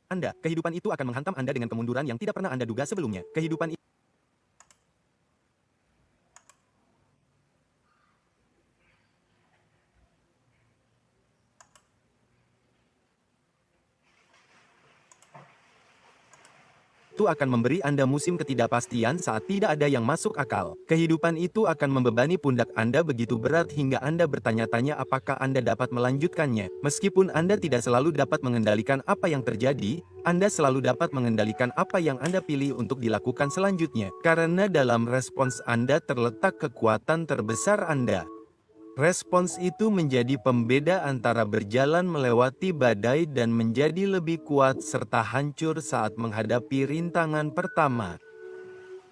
Anda. Kehidupan itu akan menghantam Anda dengan kemunduran yang tidak pernah Anda duga sebelumnya. Kehidupan itu akan memberi Anda musim ketidakpastian saat tidak ada yang masuk akal. Kehidupan itu akan membebani pundak Anda begitu berat hingga Anda bertanya-tanya apakah Anda dapat melanjutkannya. Meskipun Anda tidak selalu dapat mengendalikan apa yang terjadi, Anda selalu dapat mengendalikan apa yang Anda pilih untuk dilakukan selanjutnya. Karena dalam respons Anda terletak kekuatan terbesar Anda. Respons itu menjadi pembeda antara berjalan melewati badai dan menjadi lebih kuat serta hancur saat menghadapi rintangan pertama.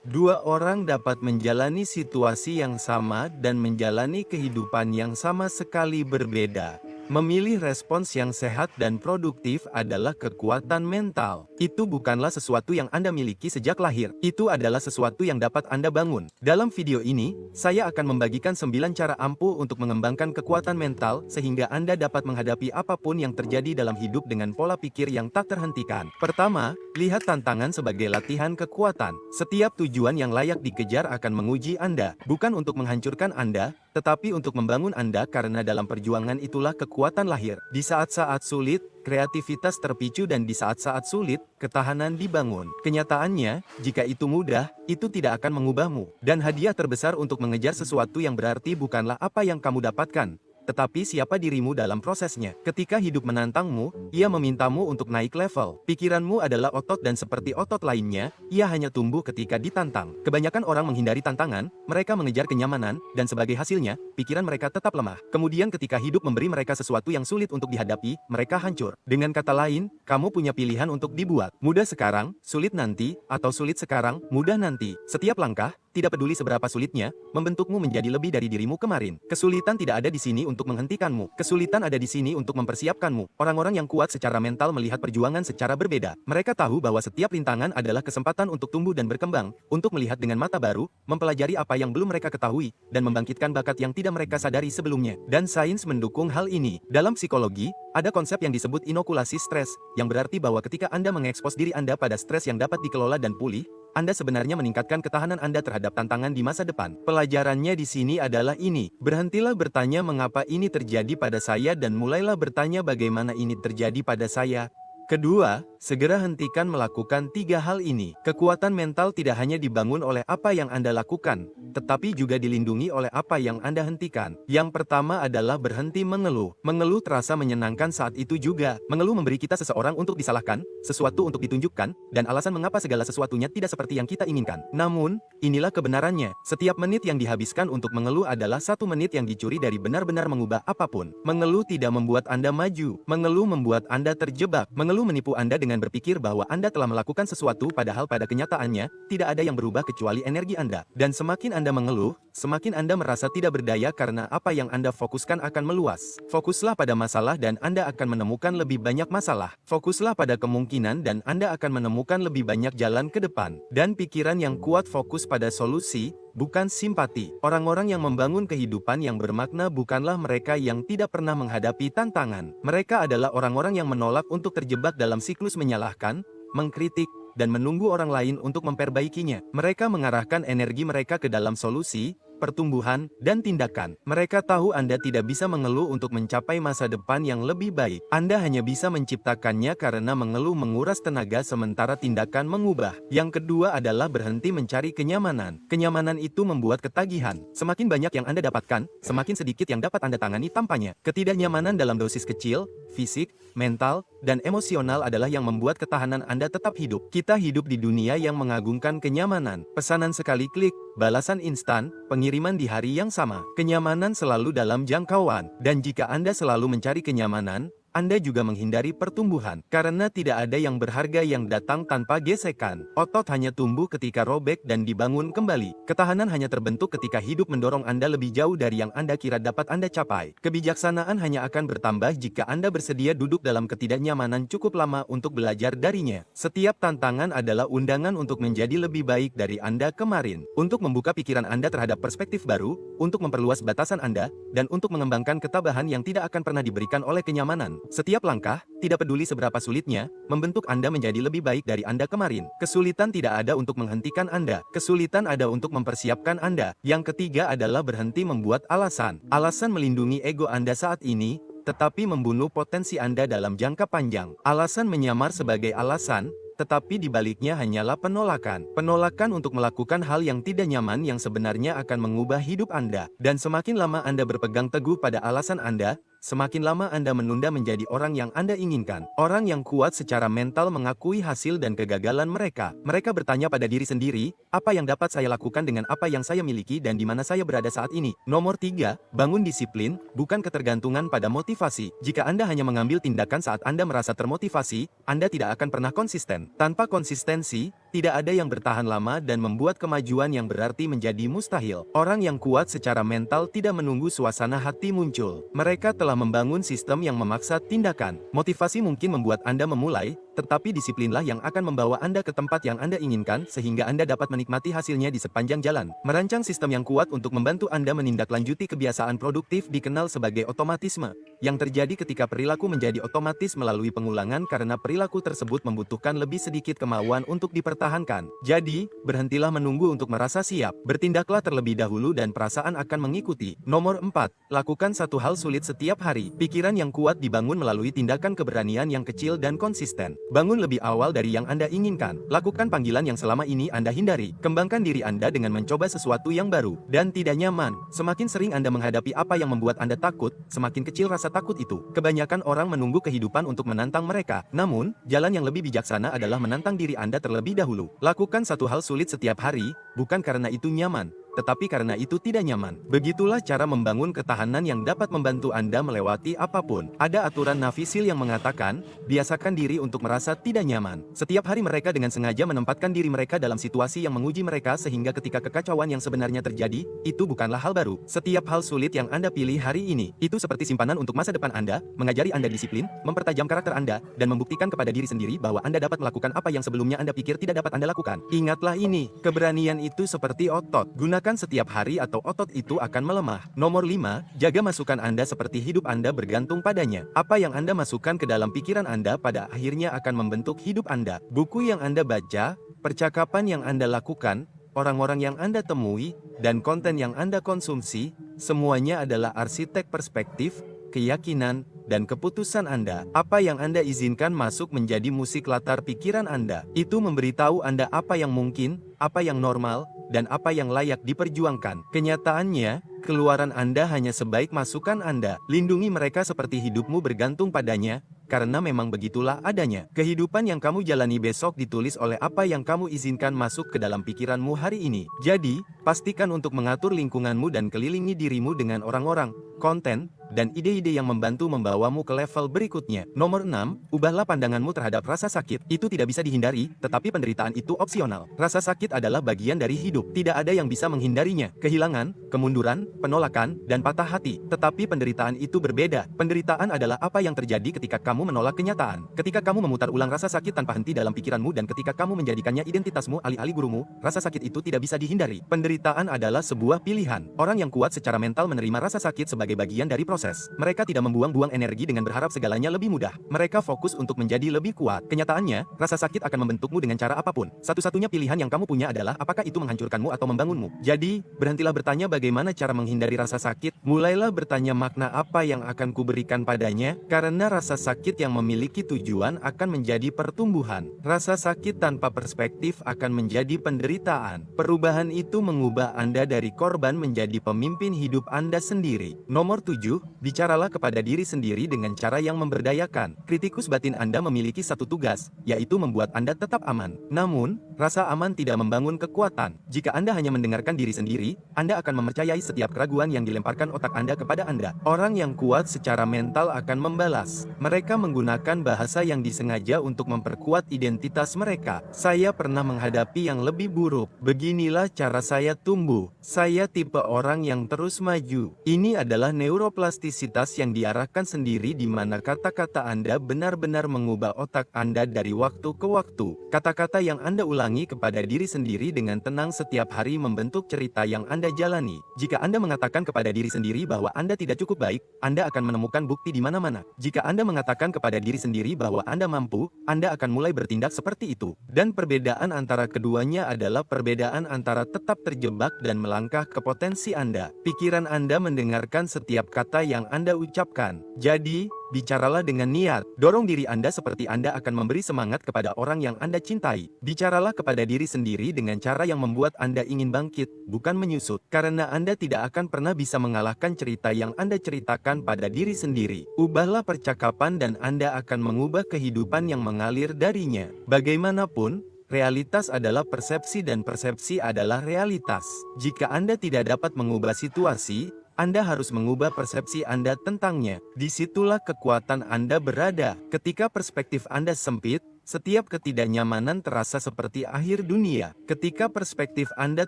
Dua orang dapat menjalani situasi yang sama dan menjalani kehidupan yang sama sekali berbeda. Memilih respons yang sehat dan produktif adalah kekuatan mental. Itu bukanlah sesuatu yang Anda miliki sejak lahir. Itu adalah sesuatu yang dapat Anda bangun. Dalam video ini, saya akan membagikan 9 cara ampuh untuk mengembangkan kekuatan mental sehingga Anda dapat menghadapi apapun yang terjadi dalam hidup dengan pola pikir yang tak terhentikan. Pertama, lihat tantangan sebagai latihan kekuatan. Setiap tujuan yang layak dikejar akan menguji Anda, bukan untuk menghancurkan Anda, tetapi untuk membangun Anda karena dalam perjuangan itulah kekuatan lahir. Di saat-saat sulit, kreativitas terpicu dan di saat-saat sulit, ketahanan dibangun. Kenyataannya, jika itu mudah, itu tidak akan mengubahmu. Dan hadiah terbesar untuk mengejar sesuatu yang berarti bukanlah apa yang kamu dapatkan, tetapi siapa dirimu dalam prosesnya. Ketika hidup menantangmu, ia memintamu untuk naik level. Pikiranmu adalah otot dan seperti otot lainnya, ia hanya tumbuh ketika ditantang. Kebanyakan orang menghindari tantangan, mereka mengejar kenyamanan, dan sebagai hasilnya, pikiran mereka tetap lemah. Kemudian ketika hidup memberi mereka sesuatu yang sulit untuk dihadapi, mereka hancur. Dengan kata lain, kamu punya pilihan untuk dibuat. Mudah sekarang, sulit nanti, atau sulit sekarang, mudah nanti. Setiap langkah, tidak peduli seberapa sulitnya, membentukmu menjadi lebih dari dirimu kemarin. Kesulitan tidak ada di sini untuk menghentikanmu. Kesulitan ada di sini untuk mempersiapkanmu. Orang-orang yang kuat secara mental melihat perjuangan secara berbeda. Mereka tahu bahwa setiap rintangan adalah kesempatan untuk tumbuh dan berkembang, untuk melihat dengan mata baru, mempelajari apa yang belum mereka ketahui, dan membangkitkan bakat yang tidak mereka sadari sebelumnya. Dan sains mendukung hal ini. Dalam psikologi, ada konsep yang disebut inokulasi stres, yang berarti bahwa ketika Anda mengekspos diri Anda pada stres yang dapat dikelola dan pulih, Anda sebenarnya meningkatkan ketahanan Anda terhadap tantangan di masa depan. Pelajarannya di sini adalah ini. Berhentilah bertanya mengapa ini terjadi pada saya dan mulailah bertanya bagaimana ini terjadi pada saya. Kedua, segera hentikan melakukan 3 hal ini. Kekuatan mental tidak hanya dibangun oleh apa yang Anda lakukan, tetapi juga dilindungi oleh apa yang Anda hentikan. Yang pertama adalah berhenti mengeluh. Mengeluh terasa menyenangkan saat itu juga. Mengeluh memberi kita seseorang untuk disalahkan, sesuatu untuk ditunjukkan, dan alasan mengapa segala sesuatunya tidak seperti yang kita inginkan. Namun, inilah kebenarannya. Setiap menit yang dihabiskan untuk mengeluh adalah 1 menit yang dicuri dari benar-benar mengubah apapun. Mengeluh tidak membuat Anda maju. Mengeluh membuat Anda terjebak. Mengeluh menipu Anda dengan berpikir bahwa Anda telah melakukan sesuatu padahal pada kenyataannya, tidak ada yang berubah kecuali energi Anda. Dan semakin Anda mengeluh, semakin Anda merasa tidak berdaya karena apa yang Anda fokuskan akan meluas. Fokuslah pada masalah dan Anda akan menemukan lebih banyak masalah. Fokuslah pada kemungkinan dan Anda akan menemukan lebih banyak jalan ke depan. Dan pikiran yang kuat fokus pada solusi, bukan simpati. Orang-orang yang membangun kehidupan yang bermakna bukanlah mereka yang tidak pernah menghadapi tantangan. Mereka adalah orang-orang yang menolak untuk terjebak dalam siklus menyalahkan, mengkritik, dan menunggu orang lain untuk memperbaikinya. Mereka mengarahkan energi mereka ke dalam solusi, pertumbuhan, dan tindakan. Mereka tahu Anda tidak bisa mengeluh untuk mencapai masa depan yang lebih baik. Anda hanya bisa menciptakannya karena mengeluh menguras tenaga sementara tindakan mengubah. Yang kedua adalah berhenti mencari kenyamanan. Kenyamanan itu membuat ketagihan. Semakin banyak yang Anda dapatkan, semakin sedikit yang dapat Anda tangani tanpanya. Ketidaknyamanan dalam dosis kecil, fisik, mental, dan emosional adalah yang membuat ketahanan Anda tetap hidup. Kita hidup di dunia yang mengagungkan kenyamanan. Pesanan sekali klik, balasan instan, pengiriman di hari yang sama. Kenyamanan selalu dalam jangkauan. Dan jika Anda selalu mencari kenyamanan, Anda juga menghindari pertumbuhan. Karena tidak ada yang berharga yang datang tanpa gesekan. Otot hanya tumbuh ketika robek dan dibangun kembali. Ketahanan hanya terbentuk ketika hidup mendorong Anda lebih jauh dari yang Anda kira dapat Anda capai. Kebijaksanaan hanya akan bertambah jika Anda bersedia duduk dalam ketidaknyamanan cukup lama untuk belajar darinya. Setiap tantangan adalah undangan untuk menjadi lebih baik dari Anda kemarin. Untuk membuka pikiran Anda terhadap perspektif baru, untuk memperluas batasan Anda, dan untuk mengembangkan ketabahan yang tidak akan pernah diberikan oleh kenyamanan. Setiap langkah, tidak peduli seberapa sulitnya, membentuk Anda menjadi lebih baik dari Anda kemarin. Kesulitan tidak ada untuk menghentikan Anda. Kesulitan ada untuk mempersiapkan Anda. Yang ketiga adalah berhenti membuat alasan. Alasan melindungi ego Anda saat ini, tetapi membunuh potensi Anda dalam jangka panjang. Alasan menyamar sebagai alasan, tetapi di baliknya hanyalah penolakan. Penolakan untuk melakukan hal yang tidak nyaman yang sebenarnya akan mengubah hidup Anda. Dan semakin lama Anda berpegang teguh pada alasan Anda, semakin lama Anda menunda menjadi orang yang Anda inginkan. Orang yang kuat secara mental mengakui hasil dan kegagalan mereka. Mereka bertanya pada diri sendiri, apa yang dapat saya lakukan dengan apa yang saya miliki dan di mana saya berada saat ini. Nomor 3, bangun disiplin, bukan ketergantungan pada motivasi. Jika Anda hanya mengambil tindakan saat Anda merasa termotivasi, Anda tidak akan pernah konsisten. Tanpa konsistensi, tidak ada yang bertahan lama dan membuat kemajuan yang berarti menjadi mustahil. Orang yang kuat secara mental tidak menunggu suasana hati muncul. Mereka telah membangun sistem yang memaksa tindakan. Motivasi mungkin membuat Anda memulai, tetapi disiplinlah yang akan membawa Anda ke tempat yang Anda inginkan sehingga Anda dapat menikmati hasilnya di sepanjang jalan. Merancang sistem yang kuat untuk membantu Anda menindaklanjuti kebiasaan produktif dikenal sebagai otomatisme, yang terjadi ketika perilaku menjadi otomatis melalui pengulangan karena perilaku tersebut membutuhkan lebih sedikit kemauan untuk dipertahankan. Jadi, berhentilah menunggu untuk merasa siap. Bertindaklah terlebih dahulu dan perasaan akan mengikuti. Nomor 4. Lakukan satu hal sulit setiap hari. Pikiran yang kuat dibangun melalui tindakan keberanian yang kecil dan konsisten. Bangun lebih awal dari yang Anda inginkan. Lakukan panggilan yang selama ini Anda hindari. Kembangkan diri Anda dengan mencoba sesuatu yang baru dan tidak nyaman. Semakin sering Anda menghadapi apa yang membuat Anda takut, semakin kecil rasa takut itu. Kebanyakan orang menunggu kehidupan untuk menantang mereka. Namun, jalan yang lebih bijaksana adalah menantang diri Anda terlebih dahulu. Lakukan satu hal sulit setiap hari, bukan karena itu nyaman, tetapi karena itu tidak nyaman. Begitulah cara membangun ketahanan yang dapat membantu Anda melewati apapun. Ada aturan Navy SEAL yang mengatakan, biasakan diri untuk merasa tidak nyaman. Setiap hari mereka dengan sengaja menempatkan diri mereka dalam situasi yang menguji mereka sehingga ketika kekacauan yang sebenarnya terjadi, itu bukanlah hal baru. Setiap hal sulit yang Anda pilih hari ini, itu seperti simpanan untuk masa depan Anda, mengajari Anda disiplin, mempertajam karakter Anda, dan membuktikan kepada diri sendiri bahwa Anda dapat melakukan apa yang sebelumnya Anda pikir tidak dapat Anda lakukan. Ingatlah ini, keberanian itu seperti otot. Gunakan setiap hari atau otot itu akan melemah. Nomor 5, jaga masukan Anda seperti hidup Anda bergantung padanya. Apa yang Anda masukkan ke dalam pikiran Anda pada akhirnya akan membentuk hidup Anda. Buku yang Anda baca, percakapan yang Anda lakukan, orang-orang yang Anda temui, dan konten yang Anda konsumsi, semuanya adalah arsitek perspektif, keyakinan, dan keputusan Anda. Apa yang Anda izinkan masuk menjadi musik latar pikiran Anda. Itu memberitahu Anda apa yang mungkin, apa yang normal, dan apa yang layak diperjuangkan. Kenyataannya, keluaran Anda hanya sebaik masukan Anda. Lindungi mereka seperti hidupmu bergantung padanya, karena memang begitulah adanya. Kehidupan yang kamu jalani besok ditulis oleh apa yang kamu izinkan masuk ke dalam pikiranmu hari ini. Jadi, pastikan untuk mengatur lingkunganmu dan kelilingi dirimu dengan orang-orang, konten, dan ide-ide yang membantu membawamu ke level berikutnya. Nomor 6, ubahlah pandanganmu terhadap rasa sakit. Itu tidak bisa dihindari, tetapi penderitaan itu opsional. Rasa sakit adalah bagian dari hidup. Tidak ada yang bisa menghindarinya. Kehilangan, kemunduran, penolakan, dan patah hati. Tetapi penderitaan itu berbeda. Penderitaan adalah apa yang terjadi ketika kamu menolak kenyataan. Ketika kamu memutar ulang rasa sakit tanpa henti dalam pikiranmu dan ketika kamu menjadikannya identitasmu alih-alih gurumu, rasa sakit itu tidak bisa dihindari. Penderitaan adalah sebuah pilihan. Orang yang kuat secara mental menerima rasa sakit sebagai bagian dari proses. Mereka tidak membuang-buang energi dengan berharap segalanya lebih mudah. Mereka fokus untuk menjadi lebih kuat. Kenyataannya, rasa sakit akan membentukmu dengan cara apapun. Satu-satunya pilihan yang kamu punya adalah apakah itu menghancurkanmu atau membangunmu. Jadi, berhentilah bertanya bagaimana cara menghindari rasa sakit. Mulailah bertanya makna apa yang akan kuberikan padanya, karena rasa sakit yang memiliki tujuan akan menjadi pertumbuhan. Rasa sakit tanpa perspektif akan menjadi penderitaan. Perubahan itu mengubah Anda dari korban menjadi pemimpin hidup Anda sendiri. Nomor 7, bicaralah kepada diri sendiri dengan cara yang memberdayakan. Kritikus batin Anda memiliki satu tugas, yaitu membuat Anda tetap aman. Namun, rasa aman tidak membangun kekuatan. Jika Anda hanya mendengarkan diri sendiri, Anda akan mempercayai setiap keraguan yang dilemparkan otak Anda kepada Anda. Orang yang kuat secara mental akan membalas. Mereka menggunakan bahasa yang disengaja untuk memperkuat identitas mereka. Saya pernah menghadapi yang lebih buruk. Beginilah cara saya tumbuh. Saya tipe orang yang terus maju. Ini adalah neuroplastik otentisitas yang diarahkan sendiri di mana kata-kata Anda benar-benar mengubah otak Anda dari waktu ke waktu. Kata-kata yang Anda ulangi kepada diri sendiri dengan tenang setiap hari membentuk cerita yang Anda jalani. Jika Anda mengatakan kepada diri sendiri bahwa Anda tidak cukup baik, Anda akan menemukan bukti di mana-mana. Jika Anda mengatakan kepada diri sendiri bahwa Anda mampu, Anda akan mulai bertindak seperti itu. Dan perbedaan antara keduanya adalah perbedaan antara tetap terjebak dan melangkah ke potensi Anda. Pikiran Anda mendengarkan setiap kata yang Anda ucapkan. Jadi, bicaralah dengan niat. Dorong diri Anda seperti Anda akan memberi semangat kepada orang yang Anda cintai. Bicaralah kepada diri sendiri dengan cara yang membuat Anda ingin bangkit, bukan menyusut. Karena Anda tidak akan pernah bisa mengalahkan cerita yang Anda ceritakan pada diri sendiri. Ubahlah percakapan dan Anda akan mengubah kehidupan yang mengalir darinya. Bagaimanapun, realitas adalah persepsi dan persepsi adalah realitas. Jika Anda tidak dapat mengubah situasi, Anda harus mengubah persepsi Anda tentangnya. Disitulah kekuatan Anda berada. Ketika perspektif Anda sempit, setiap ketidaknyamanan terasa seperti akhir dunia. Ketika perspektif Anda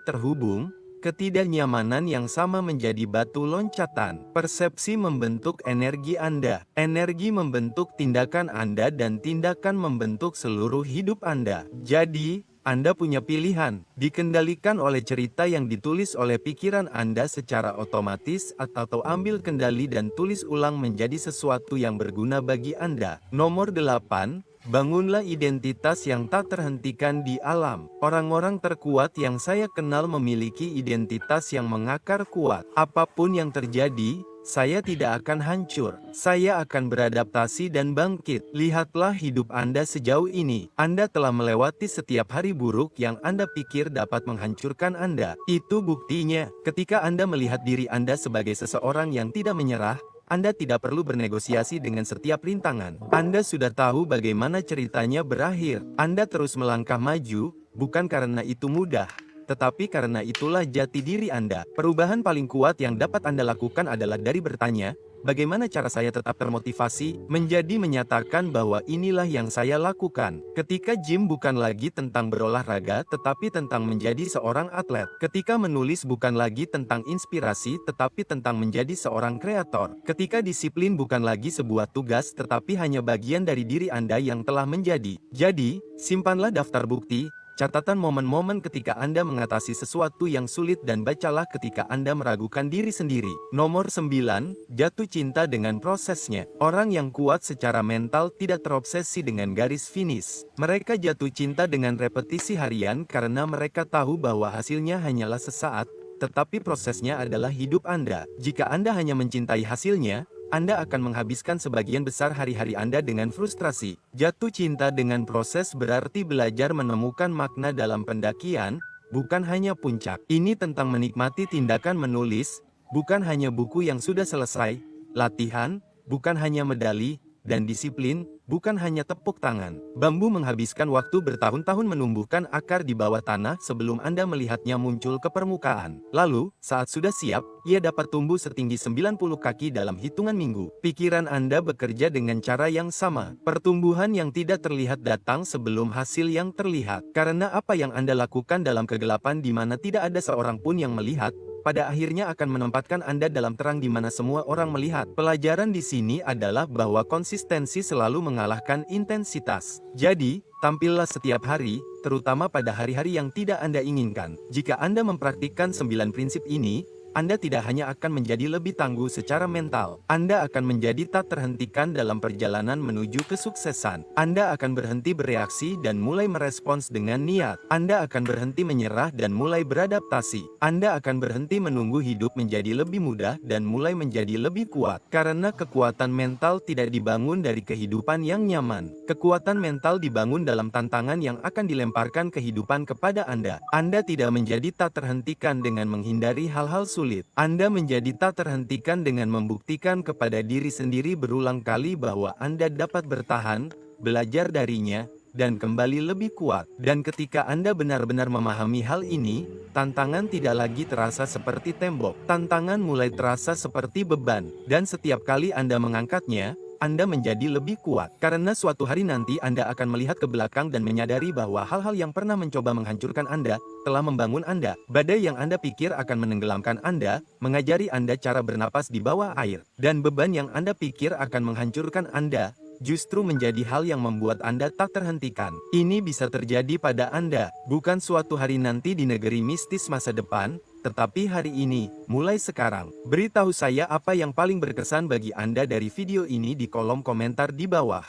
terhubung, ketidaknyamanan yang sama menjadi batu loncatan. Persepsi membentuk energi Anda. Energi membentuk tindakan Anda dan tindakan membentuk seluruh hidup Anda. Jadi, Anda punya pilihan, dikendalikan oleh cerita yang ditulis oleh pikiran Anda secara otomatis atau ambil kendali dan tulis ulang menjadi sesuatu yang berguna bagi Anda. Nomor 8. Bangunlah identitas yang tak terhentikan di alam. Orang-orang terkuat yang saya kenal memiliki identitas yang mengakar kuat. Apapun yang terjadi, saya tidak akan hancur. Saya akan beradaptasi dan bangkit. Lihatlah hidup Anda sejauh ini. Anda telah melewati setiap hari buruk yang Anda pikir dapat menghancurkan Anda. Itu buktinya. Ketika Anda melihat diri Anda sebagai seseorang yang tidak menyerah, Anda tidak perlu bernegosiasi dengan setiap rintangan. Anda sudah tahu bagaimana ceritanya berakhir. Anda terus melangkah maju, bukan karena itu mudah, tetapi karena itulah jati diri Anda. Perubahan paling kuat yang dapat Anda lakukan adalah dari bertanya, bagaimana cara saya tetap termotivasi, menjadi menyatakan bahwa inilah yang saya lakukan. Ketika gym bukan lagi tentang berolahraga, tetapi tentang menjadi seorang atlet. Ketika menulis bukan lagi tentang inspirasi, tetapi tentang menjadi seorang kreator. Ketika disiplin bukan lagi sebuah tugas, tetapi hanya bagian dari diri Anda yang telah menjadi. Jadi, simpanlah daftar bukti, catatan momen-momen ketika Anda mengatasi sesuatu yang sulit dan bacalah ketika Anda meragukan diri sendiri. Nomor 9, jatuh cinta dengan prosesnya. Orang yang kuat secara mental tidak terobsesi dengan garis finish. Mereka jatuh cinta dengan repetisi harian karena mereka tahu bahwa hasilnya hanyalah sesaat, tetapi prosesnya adalah hidup Anda. Jika Anda hanya mencintai hasilnya, Anda akan menghabiskan sebagian besar hari-hari Anda dengan frustrasi. Jatuh cinta dengan proses berarti belajar menemukan makna dalam pendakian, bukan hanya puncak. Ini tentang menikmati tindakan menulis, bukan hanya buku yang sudah selesai, latihan, bukan hanya medali, dan disiplin, bukan hanya tepuk tangan. Bambu menghabiskan waktu bertahun-tahun menumbuhkan akar di bawah tanah sebelum Anda melihatnya muncul ke permukaan. Lalu, saat sudah siap, ia dapat tumbuh setinggi 90 kaki dalam hitungan minggu. Pikiran Anda bekerja dengan cara yang sama. Pertumbuhan yang tidak terlihat datang sebelum hasil yang terlihat. Karena apa yang Anda lakukan dalam kegelapan di mana tidak ada seorang pun yang melihat, pada akhirnya akan menempatkan Anda dalam terang di mana semua orang melihat. Pelajaran di sini adalah bahwa konsistensi selalu mengalahkan intensitas. Jadi, tampillah setiap hari, terutama pada hari-hari yang tidak Anda inginkan. Jika Anda mempraktikkan 9 prinsip ini, Anda tidak hanya akan menjadi lebih tangguh secara mental, Anda akan menjadi tak terhentikan dalam perjalanan menuju kesuksesan. Anda akan berhenti bereaksi dan mulai merespons dengan niat. Anda akan berhenti menyerah dan mulai beradaptasi. Anda akan berhenti menunggu hidup menjadi lebih mudah dan mulai menjadi lebih kuat. Karena kekuatan mental tidak dibangun dari kehidupan yang nyaman. Kekuatan mental dibangun dalam tantangan yang akan dilemparkan kehidupan kepada Anda. Anda tidak menjadi tak terhentikan dengan menghindari hal-hal sulit. Anda menjadi tak terhentikan dengan membuktikan kepada diri sendiri berulang kali bahwa Anda dapat bertahan, belajar darinya, dan kembali lebih kuat. Dan ketika Anda benar-benar memahami hal ini, tantangan tidak lagi terasa seperti tembok. Tantangan mulai terasa seperti beban. Dan setiap kali Anda mengangkatnya, Anda menjadi lebih kuat. Karena suatu hari nanti Anda akan melihat ke belakang dan menyadari bahwa hal-hal yang pernah mencoba menghancurkan Anda, telah membangun Anda. Badai yang Anda pikir akan menenggelamkan Anda, mengajari Anda cara bernapas di bawah air. Dan beban yang Anda pikir akan menghancurkan Anda, justru menjadi hal yang membuat Anda tak terhentikan. Ini bisa terjadi pada Anda, bukan suatu hari nanti di negeri mistis masa depan, tetapi hari ini, mulai sekarang. Beritahu saya apa yang paling berkesan bagi Anda dari video ini di kolom komentar di bawah.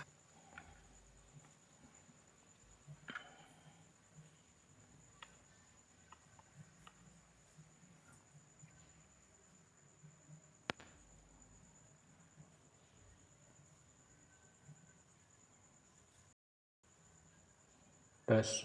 Tes.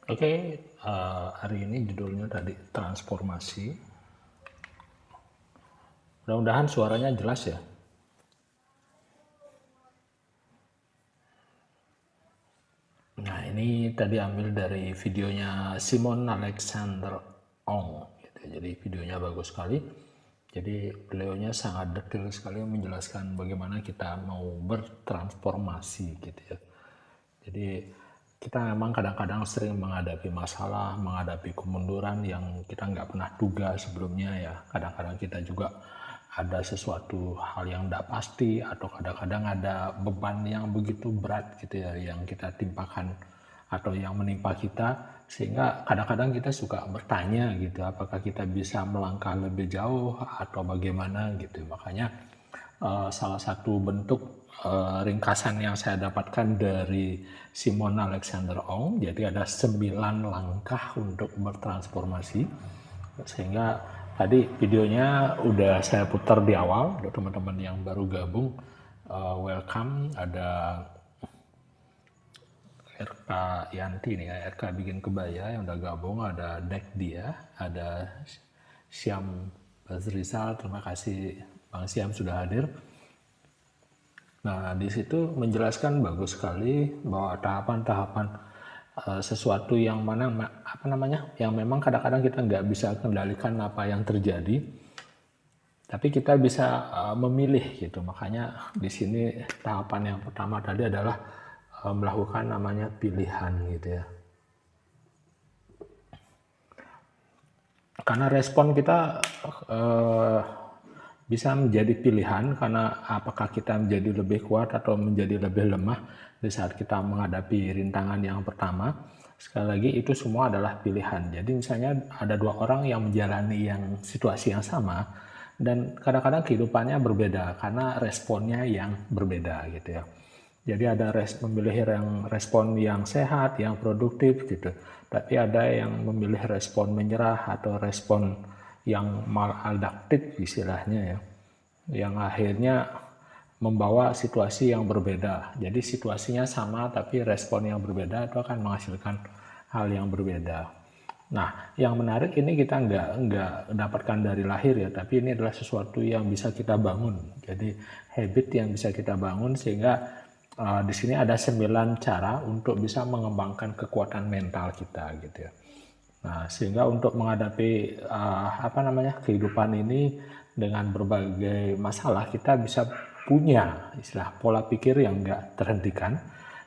Oke, hari ini judulnya tadi transformasi. Mudah-mudahan suaranya jelas ya. Nah, ini tadi ambil dari videonya Simon Alexander Ong. Gitu. Jadi videonya bagus sekali. Jadi beliaunya sangat detail sekali menjelaskan bagaimana kita mau bertransformasi gitu ya. Jadi kita memang kadang-kadang sering menghadapi masalah, menghadapi kemunduran yang kita nggak pernah duga sebelumnya ya. Kadang-kadang kita juga ada sesuatu hal yang tidak pasti atau kadang-kadang ada beban yang begitu berat gitu ya yang kita timpakan atau yang menimpa kita, sehingga kadang-kadang kita suka bertanya gitu apakah kita bisa melangkah lebih jauh atau bagaimana gitu. Makanya salah satu bentuk ringkasan yang saya dapatkan dari Simon Alexander Ong, jadi ada 9 langkah untuk bertransformasi, sehingga tadi videonya udah saya putar di awal untuk teman-teman yang baru gabung. Welcome, ada RK Yanti nih ya, RK bikin kebaya yang udah gabung, ada Dek Dia, ada Syam Bazrizal, terima kasih Bang Syam sudah hadir. Nah, di situ menjelaskan bagus sekali bahwa tahapan-tahapan sesuatu yang mana yang memang kadang-kadang kita nggak bisa kendalikan apa yang terjadi, tapi kita bisa memilih gitu. Makanya di sini tahapan yang pertama tadi adalah melakukan namanya pilihan gitu ya. Karena respon kita bisa menjadi pilihan karena apakah kita menjadi lebih kuat atau menjadi lebih lemah di saat kita menghadapi rintangan yang pertama. Sekali lagi itu semua adalah pilihan. Jadi misalnya ada 2 orang yang menjalani yang situasi yang sama dan kadang-kadang kehidupannya berbeda karena responnya yang berbeda gitu ya. Jadi ada memilih yang respon yang sehat, yang produktif gitu. Tapi ada yang memilih respon menyerah atau respon yang maladaptif istilahnya ya, yang akhirnya membawa situasi yang berbeda. Jadi situasinya sama tapi respon yang berbeda itu akan menghasilkan hal yang berbeda. Nah, yang menarik ini kita nggak dapatkan dari lahir ya, tapi ini adalah sesuatu yang bisa kita bangun. Jadi habit yang bisa kita bangun sehingga di sini ada 9 cara untuk bisa mengembangkan kekuatan mental kita gitu ya. Nah, sehingga untuk menghadapi kehidupan ini dengan berbagai masalah, kita bisa punya istilah pola pikir yang enggak terhentikan,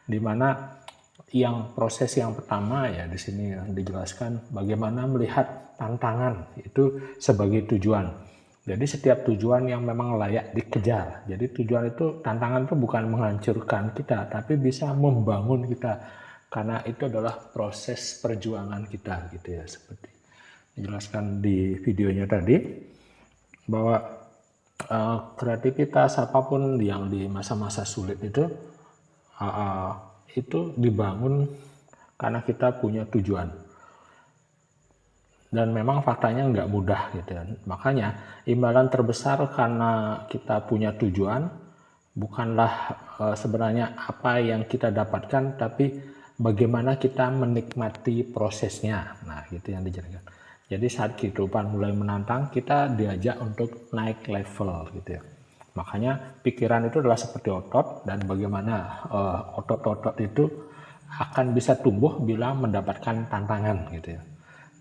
di mana yang proses yang pertama ya di sini dijelaskan bagaimana melihat tantangan itu sebagai tujuan. Jadi setiap tujuan yang memang layak dikejar. Jadi tujuan itu, tantangan itu bukan menghancurkan kita, tapi bisa membangun kita. Karena itu adalah proses perjuangan kita gitu ya, seperti dijelaskan di videonya tadi, bahwa kreativitas apapun yang di masa-masa sulit itu dibangun karena kita punya tujuan. Dan memang faktanya nggak mudah gitu ya. Makanya imbalan terbesar karena kita punya tujuan bukanlah sebenarnya apa yang kita dapatkan, tapi bagaimana kita menikmati prosesnya. Nah, gitu yang dijelaskan. Jadi saat kehidupan mulai menantang, kita diajak untuk naik level gitu ya. Makanya pikiran itu adalah seperti otot, dan bagaimana otot-otot itu akan bisa tumbuh bila mendapatkan tantangan gitu ya.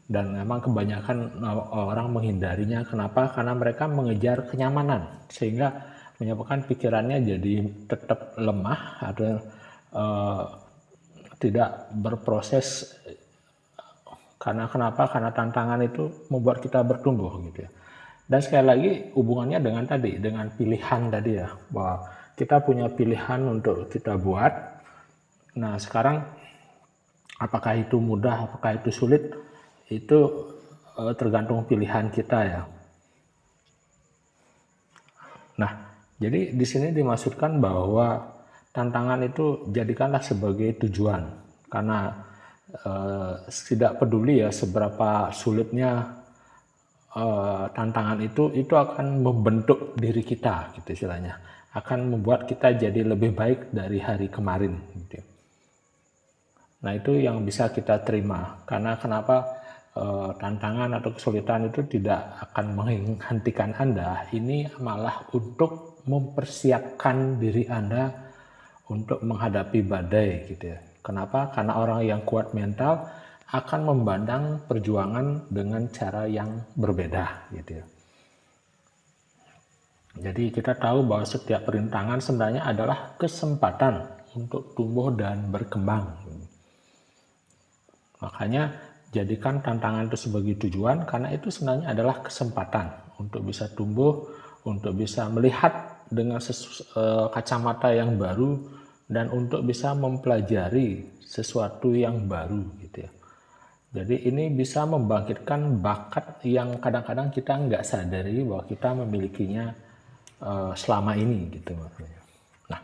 Dan memang kebanyakan orang menghindarinya. Kenapa? Karena mereka mengejar kenyamanan, sehingga menyebabkan pikirannya jadi tetap lemah atau tidak berproses. Karena kenapa? Karena tantangan itu membuat kita bertumbuh gitu ya. Dan sekali lagi hubungannya dengan tadi, dengan pilihan tadi ya, bahwa kita punya pilihan untuk kita buat. Nah sekarang apakah itu mudah, apakah itu sulit, itu tergantung pilihan kita ya. Nah, jadi di sini dimaksudkan bahwa tantangan itu jadikanlah sebagai tujuan, karena tidak peduli ya seberapa sulitnya tantangan itu akan membentuk diri kita gitu istilahnya, akan membuat kita jadi lebih baik dari hari kemarin gitu. Nah itu yang bisa kita terima, karena kenapa? Tantangan atau kesulitan itu tidak akan menghentikan Anda, ini malah untuk mempersiapkan diri Anda untuk menghadapi badai gitu ya. Kenapa? Karena orang yang kuat mental akan memandang perjuangan dengan cara yang berbeda gitu ya. Jadi kita tahu bahwa setiap perintangan sebenarnya adalah kesempatan untuk tumbuh dan berkembang. Makanya jadikan tantangan itu sebagai tujuan, karena itu sebenarnya adalah kesempatan untuk bisa tumbuh, untuk bisa melihat dengan kacamata yang baru, dan untuk bisa mempelajari sesuatu yang baru gitu ya. Jadi ini bisa membangkitkan bakat yang kadang-kadang kita nggak sadari bahwa kita memilikinya selama ini gitu maknanya. Nah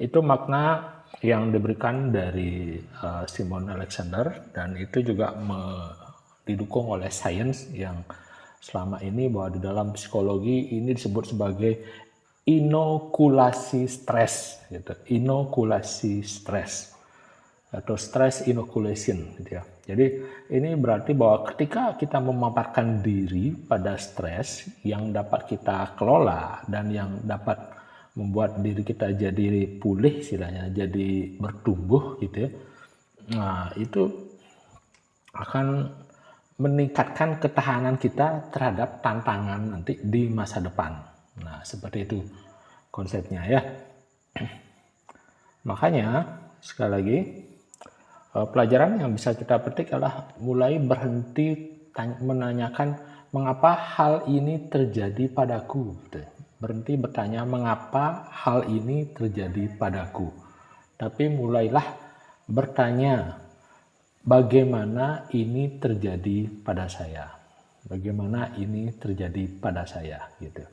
itu makna yang diberikan dari Simon Alexander, dan itu juga didukung oleh sains yang selama ini bahwa di dalam psikologi ini disebut sebagai inokulasi stres gitu. Inokulasi stres atau stress inoculation gitu ya. Jadi ini berarti bahwa ketika kita memaparkan diri pada stres yang dapat kita kelola dan yang dapat membuat diri kita jadi pulih istilahnya, jadi bertumbuh gitu ya. Nah, itu akan meningkatkan ketahanan kita terhadap tantangan nanti di masa depan. Nah, seperti itu konsepnya ya. Makanya sekali lagi pelajaran yang bisa kita petik adalah mulai berhenti menanyakan mengapa hal ini terjadi padaku gitu. Berhenti bertanya mengapa hal ini terjadi padaku, tapi mulailah bertanya bagaimana ini terjadi pada saya, bagaimana ini terjadi pada saya gitu.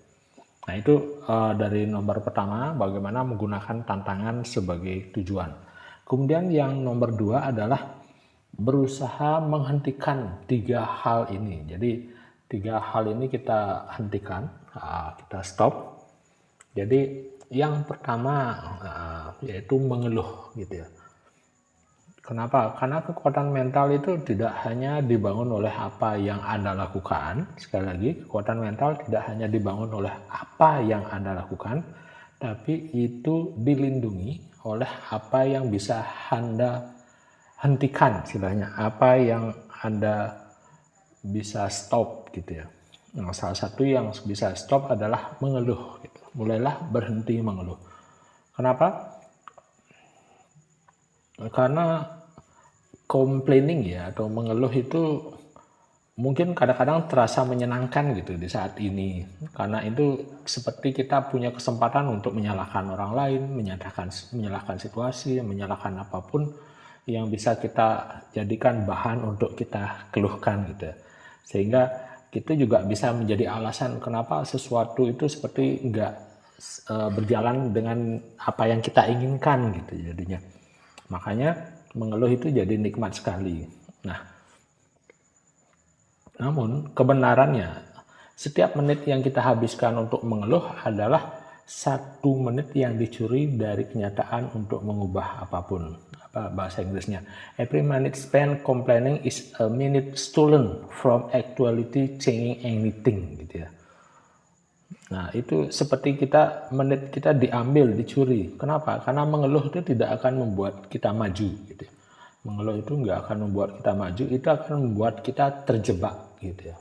Nah itu dari nomor pertama, bagaimana menggunakan tantangan sebagai tujuan. Kemudian yang nomor 2 adalah berusaha menghentikan 3 hal ini. Jadi 3 hal ini kita hentikan, kita stop. Jadi yang pertama yaitu mengeluh gitu ya. Kenapa? Karena kekuatan mental itu tidak hanya dibangun oleh apa yang Anda lakukan. Sekali lagi, kekuatan mental tidak hanya dibangun oleh apa yang Anda lakukan, tapi itu dilindungi oleh apa yang bisa Anda hentikan istilahnya, apa yang Anda bisa stop gitu ya. Nah, salah satu yang bisa stop adalah mengeluh gitu. Mulailah berhenti mengeluh. Kenapa? Karena complaining ya atau mengeluh itu mungkin kadang-kadang terasa menyenangkan gitu di saat ini, karena itu seperti kita punya kesempatan untuk menyalahkan orang lain, menyalahkan situasi, menyalahkan apapun yang bisa kita jadikan bahan untuk kita keluhkan gitu. Sehingga itu juga bisa menjadi alasan kenapa sesuatu itu seperti enggak berjalan dengan apa yang kita inginkan gitu jadinya. Makanya mengeluh itu jadi nikmat sekali. Nah, namun kebenarannya, setiap menit yang kita habiskan untuk mengeluh adalah 1 menit yang dicuri dari kenyataan untuk mengubah apapun. Apa bahasa Inggrisnya? Every minute spent complaining is a minute stolen from actuality changing anything, gitu ya. Nah, itu seperti menit kita diambil, dicuri. Kenapa? Karena mengeluh itu tidak akan membuat kita maju, gitu. Mengeluh itu nggak akan membuat kita maju, itu akan membuat kita terjebak, gitu ya.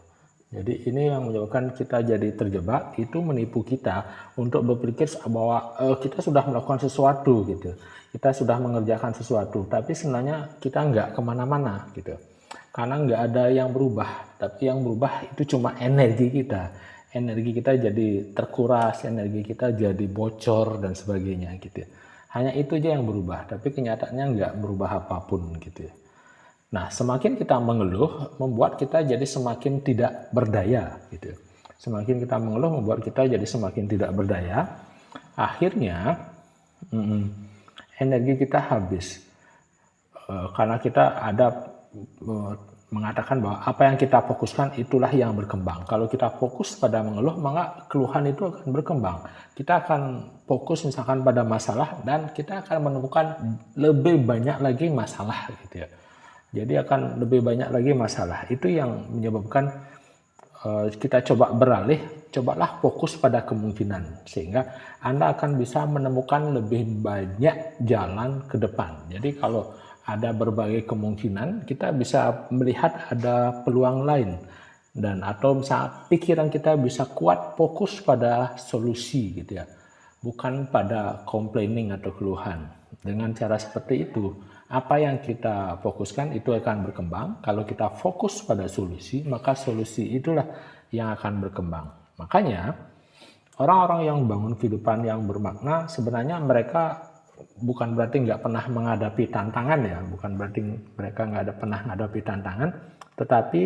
Jadi ini yang menyebabkan kita jadi terjebak, itu menipu kita untuk berpikir bahwa kita sudah melakukan sesuatu, gitu. Kita sudah mengerjakan sesuatu, tapi sebenarnya kita nggak kemana-mana, gitu. Karena nggak ada yang berubah, tapi yang berubah itu cuma energi kita. Energi kita jadi terkuras, energi kita jadi bocor dan sebagainya, gitu ya. Hanya itu aja yang berubah, tapi kenyataannya nggak berubah apapun, gitu ya. Nah, semakin kita mengeluh, membuat kita jadi semakin tidak berdaya, gitu. Semakin kita mengeluh, membuat kita jadi semakin tidak berdaya. Akhirnya, energi kita habis. Karena kita ada mengatakan bahwa apa yang kita fokuskan itulah yang berkembang. Kalau kita fokus pada mengeluh, maka keluhan itu akan berkembang. Kita akan fokus misalkan pada masalah dan kita akan menemukan lebih banyak lagi masalah, gitu ya. Jadi akan lebih banyak lagi masalah. Itu yang menyebabkan kita coba beralih, cobalah fokus pada kemungkinan. Sehingga Anda akan bisa menemukan lebih banyak jalan ke depan. Jadi kalau ada berbagai kemungkinan, kita bisa melihat ada peluang lain. Dan atau misalnya pikiran kita bisa kuat fokus pada solusi, gitu ya. Bukan pada complaining atau keluhan. Dengan cara seperti itu, apa yang kita fokuskan itu akan berkembang. Kalau kita fokus pada solusi, maka solusi itulah yang akan berkembang. Makanya, orang-orang yang bangun kehidupan yang bermakna, sebenarnya mereka bukan berarti nggak pernah menghadapi tantangan ya, bukan berarti mereka nggak pernah menghadapi tantangan, tetapi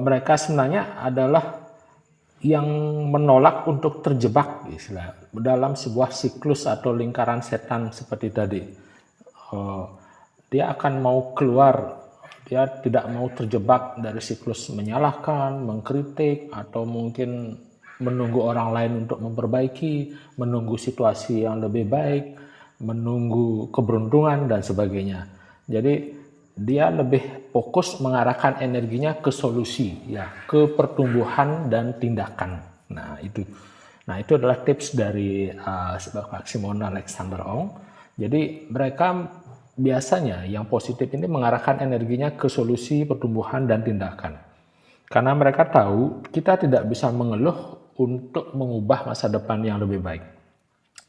mereka sebenarnya adalah yang menolak untuk terjebak istilah dalam sebuah siklus atau lingkaran setan seperti tadi. Dia akan mau keluar, dia tidak mau terjebak dari siklus menyalahkan, mengkritik, atau mungkin menunggu orang lain untuk memperbaiki, menunggu situasi yang lebih baik, menunggu keberuntungan dan sebagainya. Jadi dia lebih fokus mengarahkan energinya ke solusi, ya, ke pertumbuhan dan tindakan. Nah itu adalah tips dari Pak Simon Alexander Ong. Jadi mereka biasanya yang positif ini mengarahkan energinya ke solusi, pertumbuhan dan tindakan. Karena mereka tahu kita tidak bisa mengeluh untuk mengubah masa depan yang lebih baik.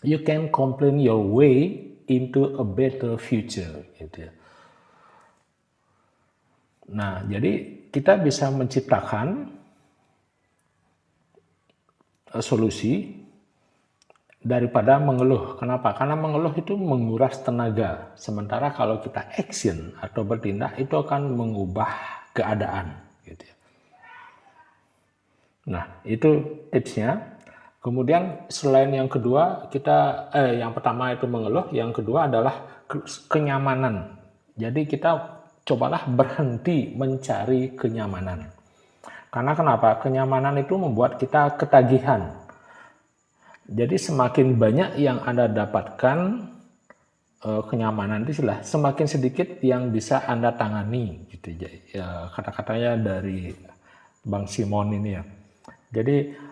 You can complain your way into a better future, gitu ya. Nah, jadi kita bisa menciptakan solusi daripada mengeluh. Kenapa? Karena mengeluh itu menguras tenaga. Sementara kalau kita action atau bertindak itu akan mengubah keadaan, gitu ya. Nah, itu tipsnya. Kemudian selain yang kedua, yang pertama itu mengeluh, yang kedua adalah kenyamanan. Jadi kita cobalah berhenti mencari kenyamanan. Karena kenapa? Kenyamanan itu membuat kita ketagihan. Jadi semakin banyak yang Anda dapatkan kenyamanan itu semakin sedikit yang bisa Anda tangani, gitu ya. Kata-katanya dari Bang Simon ini ya. Jadi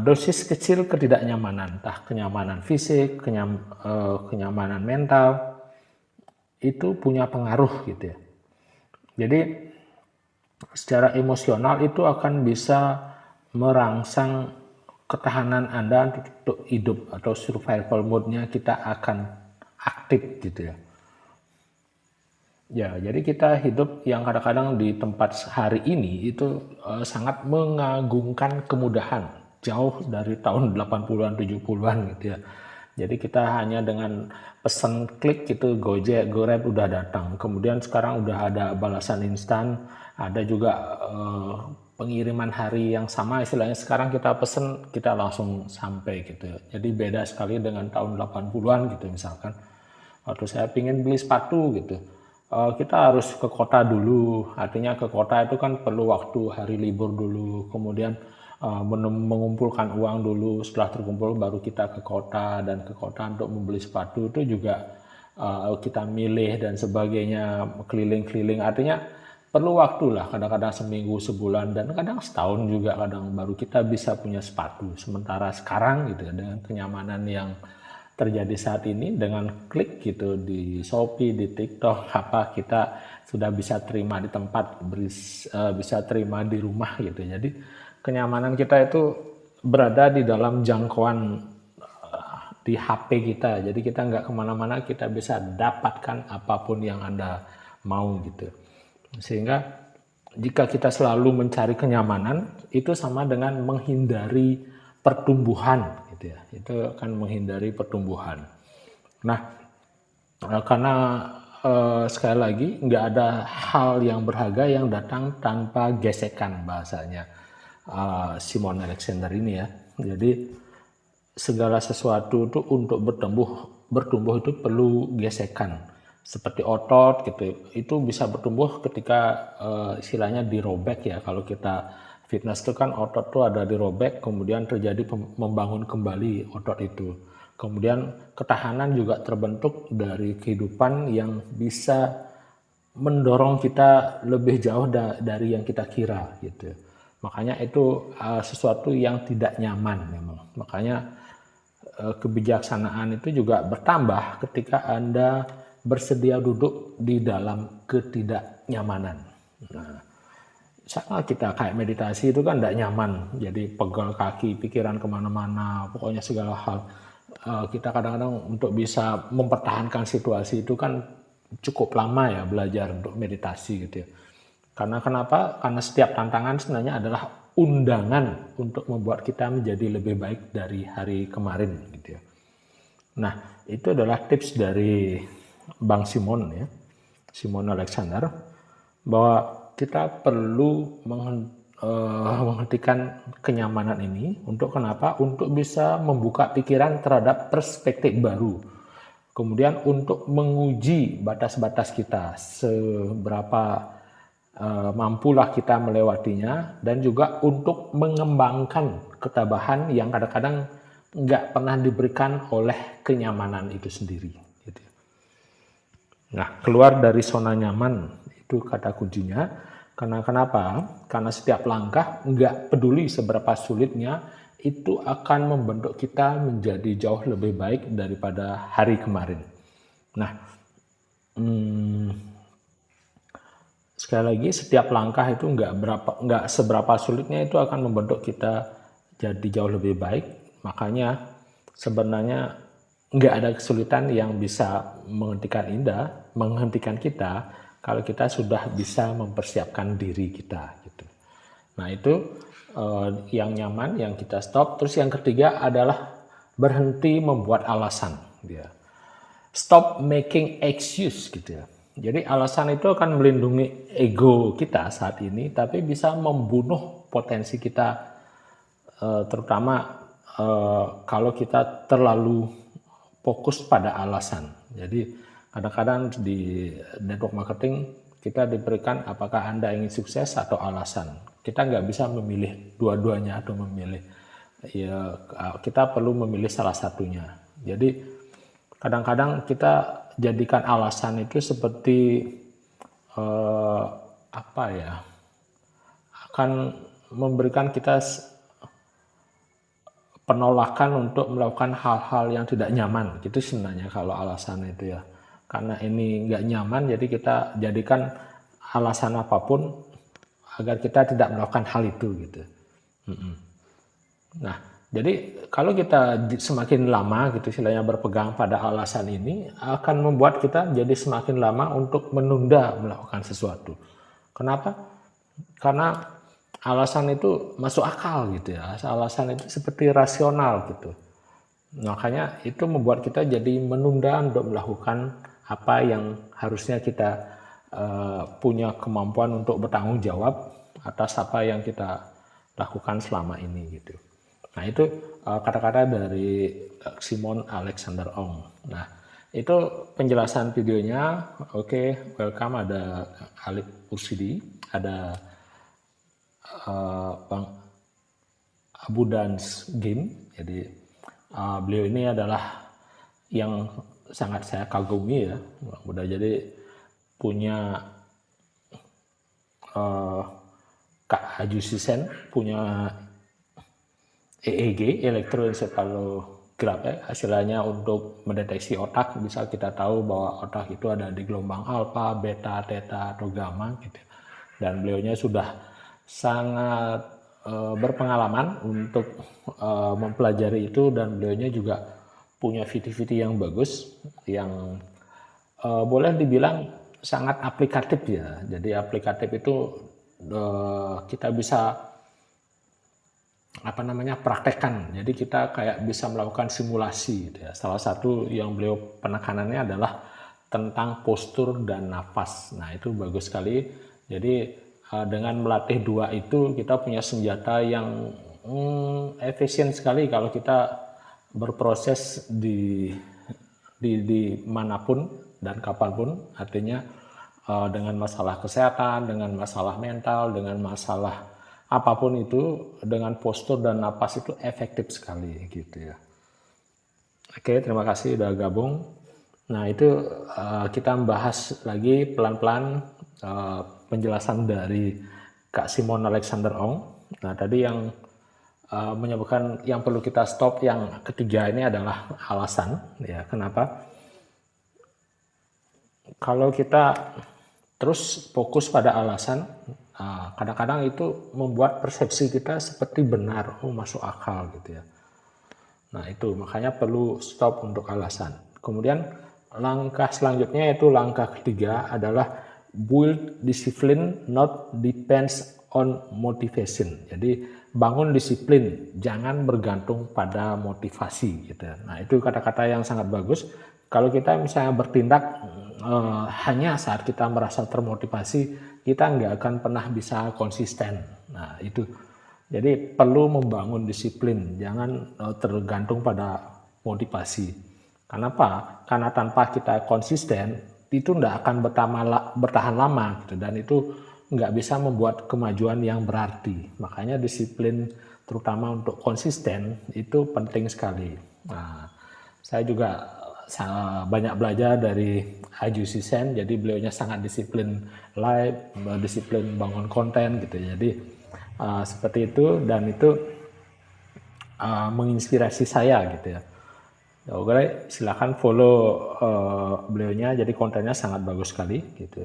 dosis kecil ketidaknyamanan, entah kenyamanan fisik, kenyamanan mental, itu punya pengaruh, gitu ya. Jadi secara emosional itu akan bisa merangsang ketahanan Anda untuk hidup atau survival mode-nya kita akan aktif, gitu ya. Ya, jadi kita hidup yang kadang-kadang di tempat hari ini itu sangat mengagungkan kemudahan, jauh dari tahun 80-an, 70-an gitu ya. Jadi kita hanya dengan pesan klik gitu, Gojek, Grab udah datang. Kemudian sekarang udah ada balasan instan, ada juga pengiriman hari yang sama, istilahnya sekarang kita pesen kita langsung sampai gitu. Jadi beda sekali dengan tahun 80-an gitu misalkan. Waktu saya pingin beli sepatu gitu, kita harus ke kota dulu. Artinya ke kota itu kan perlu waktu hari libur dulu, kemudian mengumpulkan uang dulu. Setelah terkumpul baru kita ke kota, dan ke kota untuk membeli sepatu itu juga kita milih dan sebagainya, keliling-keliling. Artinya perlu waktu lah, kadang-kadang seminggu, sebulan, dan kadang setahun juga, kadang baru kita bisa punya sepatu. Sementara sekarang gitu ya, dengan kenyamanan yang terjadi saat ini, dengan klik gitu di Shopee, di TikTok, apa kita sudah bisa terima di tempat, bisa terima di rumah gitu. Jadi kenyamanan kita itu berada di dalam jangkauan di HP kita. Jadi kita nggak kemana-mana, kita bisa dapatkan apapun yang Anda mau gitu. Sehingga jika kita selalu mencari kenyamanan, itu sama dengan menghindari pertumbuhan gitu ya. Itu akan menghindari pertumbuhan. Nah, karena sekali lagi nggak ada hal yang berharga yang datang tanpa gesekan, bahasanya Simon Alexander ini ya. Jadi segala sesuatu itu untuk bertumbuh itu perlu gesekan. Seperti otot gitu, itu bisa bertumbuh ketika istilahnya dirobek ya. Kalau kita fitness itu kan otot tuh ada dirobek, kemudian terjadi membangun kembali otot itu. Kemudian ketahanan juga terbentuk dari kehidupan yang bisa mendorong kita lebih jauh dari yang kita kira gitu. Makanya itu sesuatu yang tidak nyaman memang. Makanya kebijaksanaan itu juga bertambah ketika Anda bersedia duduk di dalam ketidaknyamanan. Nah, saat kita kayak meditasi itu kan tidak nyaman, jadi pegal kaki, pikiran kemana-mana, pokoknya segala hal. Kita kadang-kadang untuk bisa mempertahankan situasi itu kan cukup lama ya belajar untuk meditasi gitu ya. Karena kenapa? Karena setiap tantangan sebenarnya adalah undangan untuk membuat kita menjadi lebih baik dari hari kemarin gitu ya. Nah, itu adalah tips dari Bang Simon ya, Simon Alexander, bahwa kita perlu menghentikan kenyamanan ini. Untuk kenapa? Untuk bisa membuka pikiran terhadap perspektif baru. Kemudian untuk menguji batas-batas kita, seberapa mampulah kita melewatinya, dan juga untuk mengembangkan ketabahan yang kadang-kadang nggak pernah diberikan oleh kenyamanan itu sendiri. Nah, keluar dari zona nyaman itu kata kuncinya. Karena kenapa? Karena setiap langkah, nggak peduli seberapa sulitnya, itu akan membentuk kita menjadi jauh lebih baik daripada hari kemarin. Nah, sekali lagi, setiap langkah itu nggak seberapa sulitnya, itu akan membentuk kita jadi jauh lebih baik. Makanya sebenarnya nggak ada kesulitan yang bisa menghentikan kita kalau kita sudah bisa mempersiapkan diri kita gitu. Nah, itu yang nyaman, yang kita stop. Terus yang ketiga adalah berhenti membuat alasan dia. Stop making excuse gitu ya. Jadi alasan itu akan melindungi ego kita saat ini, tapi bisa membunuh potensi kita, terutama kalau kita terlalu fokus pada alasan. Jadi kadang-kadang di network marketing kita diberikan apakah Anda ingin sukses atau alasan. Kita nggak bisa memilih dua-duanya atau memilih. Ya, kita perlu memilih salah satunya. Jadi kadang-kadang kita jadikan alasan itu seperti akan memberikan kita penolakan untuk melakukan hal-hal yang tidak nyaman gitu sebenarnya kalau alasan itu ya. Karena ini nggak nyaman, jadi kita jadikan alasan apapun agar kita tidak melakukan hal itu gitu. Nah, Jadi kalau kita semakin lama gitu istilahnya berpegang pada alasan ini akan membuat kita jadi semakin lama untuk menunda melakukan sesuatu. Kenapa? Karena alasan itu masuk akal gitu ya. Alasan itu seperti rasional gitu. Makanya itu membuat kita jadi menunda untuk melakukan apa yang harusnya kita punya kemampuan untuk bertanggung jawab atas apa yang kita lakukan selama ini gitu. Nah itu kata-kata dari Simon Alexander Ong. Nah itu penjelasan videonya. Oke, welcome, ada Alif Ursidi, ada Bang Abu Dans Game. Jadi beliau ini adalah yang sangat saya kagumi ya. Udah jadi punya Kak Hajusisen punya EEG, elektroencephalograph ya, hasilnya untuk mendeteksi otak. Bisa kita tahu bahwa otak itu ada di gelombang alfa, beta, theta, atau gamma gitu. Dan beliaunya sudah sangat berpengalaman untuk mempelajari itu, dan beliaunya juga punya video-video yang bagus yang boleh dibilang sangat aplikatif ya. Jadi aplikatif itu kita bisa praktekkan. Jadi kita kayak bisa melakukan simulasi gitu ya. Salah satu yang beliau penekanannya adalah tentang postur dan nafas. Nah itu bagus sekali. Jadi dengan melatih dua itu kita punya senjata yang efisien sekali kalau kita berproses di manapun dan kapanpun. Artinya dengan masalah kesehatan, dengan masalah mental, dengan masalah apapun itu, dengan postur dan napas itu efektif sekali gitu ya. Oke, terima kasih udah gabung. Nah itu kita membahas lagi pelan-pelan penjelasan dari Kak Simon Alexander Ong. Nah tadi yang menyebutkan yang perlu kita stop yang ketiga ini adalah alasan ya. Kenapa? Kalau kita terus fokus pada alasan, kadang-kadang itu membuat persepsi kita seperti benar, masuk akal gitu ya. Nah itu makanya perlu stop untuk alasan. Kemudian langkah selanjutnya itu langkah ketiga adalah build discipline not depends on motivation. Jadi bangun disiplin, jangan bergantung pada motivasi gitu ya. Nah itu kata-kata yang sangat bagus. Kalau kita misalnya bertindak hanya saat kita merasa termotivasi, kita nggak akan pernah bisa konsisten. Nah itu, jadi perlu membangun disiplin, jangan tergantung pada motivasi. Kenapa? Karena tanpa kita konsisten itu nggak akan bertahan lama gitu, dan itu nggak bisa membuat kemajuan yang berarti. Makanya disiplin terutama untuk konsisten itu penting sekali. Nah saya juga banyak belajar dari Hajusisen, jadi beliaunya sangat disiplin live, disiplin bangun konten gitu. Jadi seperti itu, dan itu menginspirasi saya gitu ya. Oke, silakan follow beliaunya, jadi kontennya sangat bagus sekali gitu.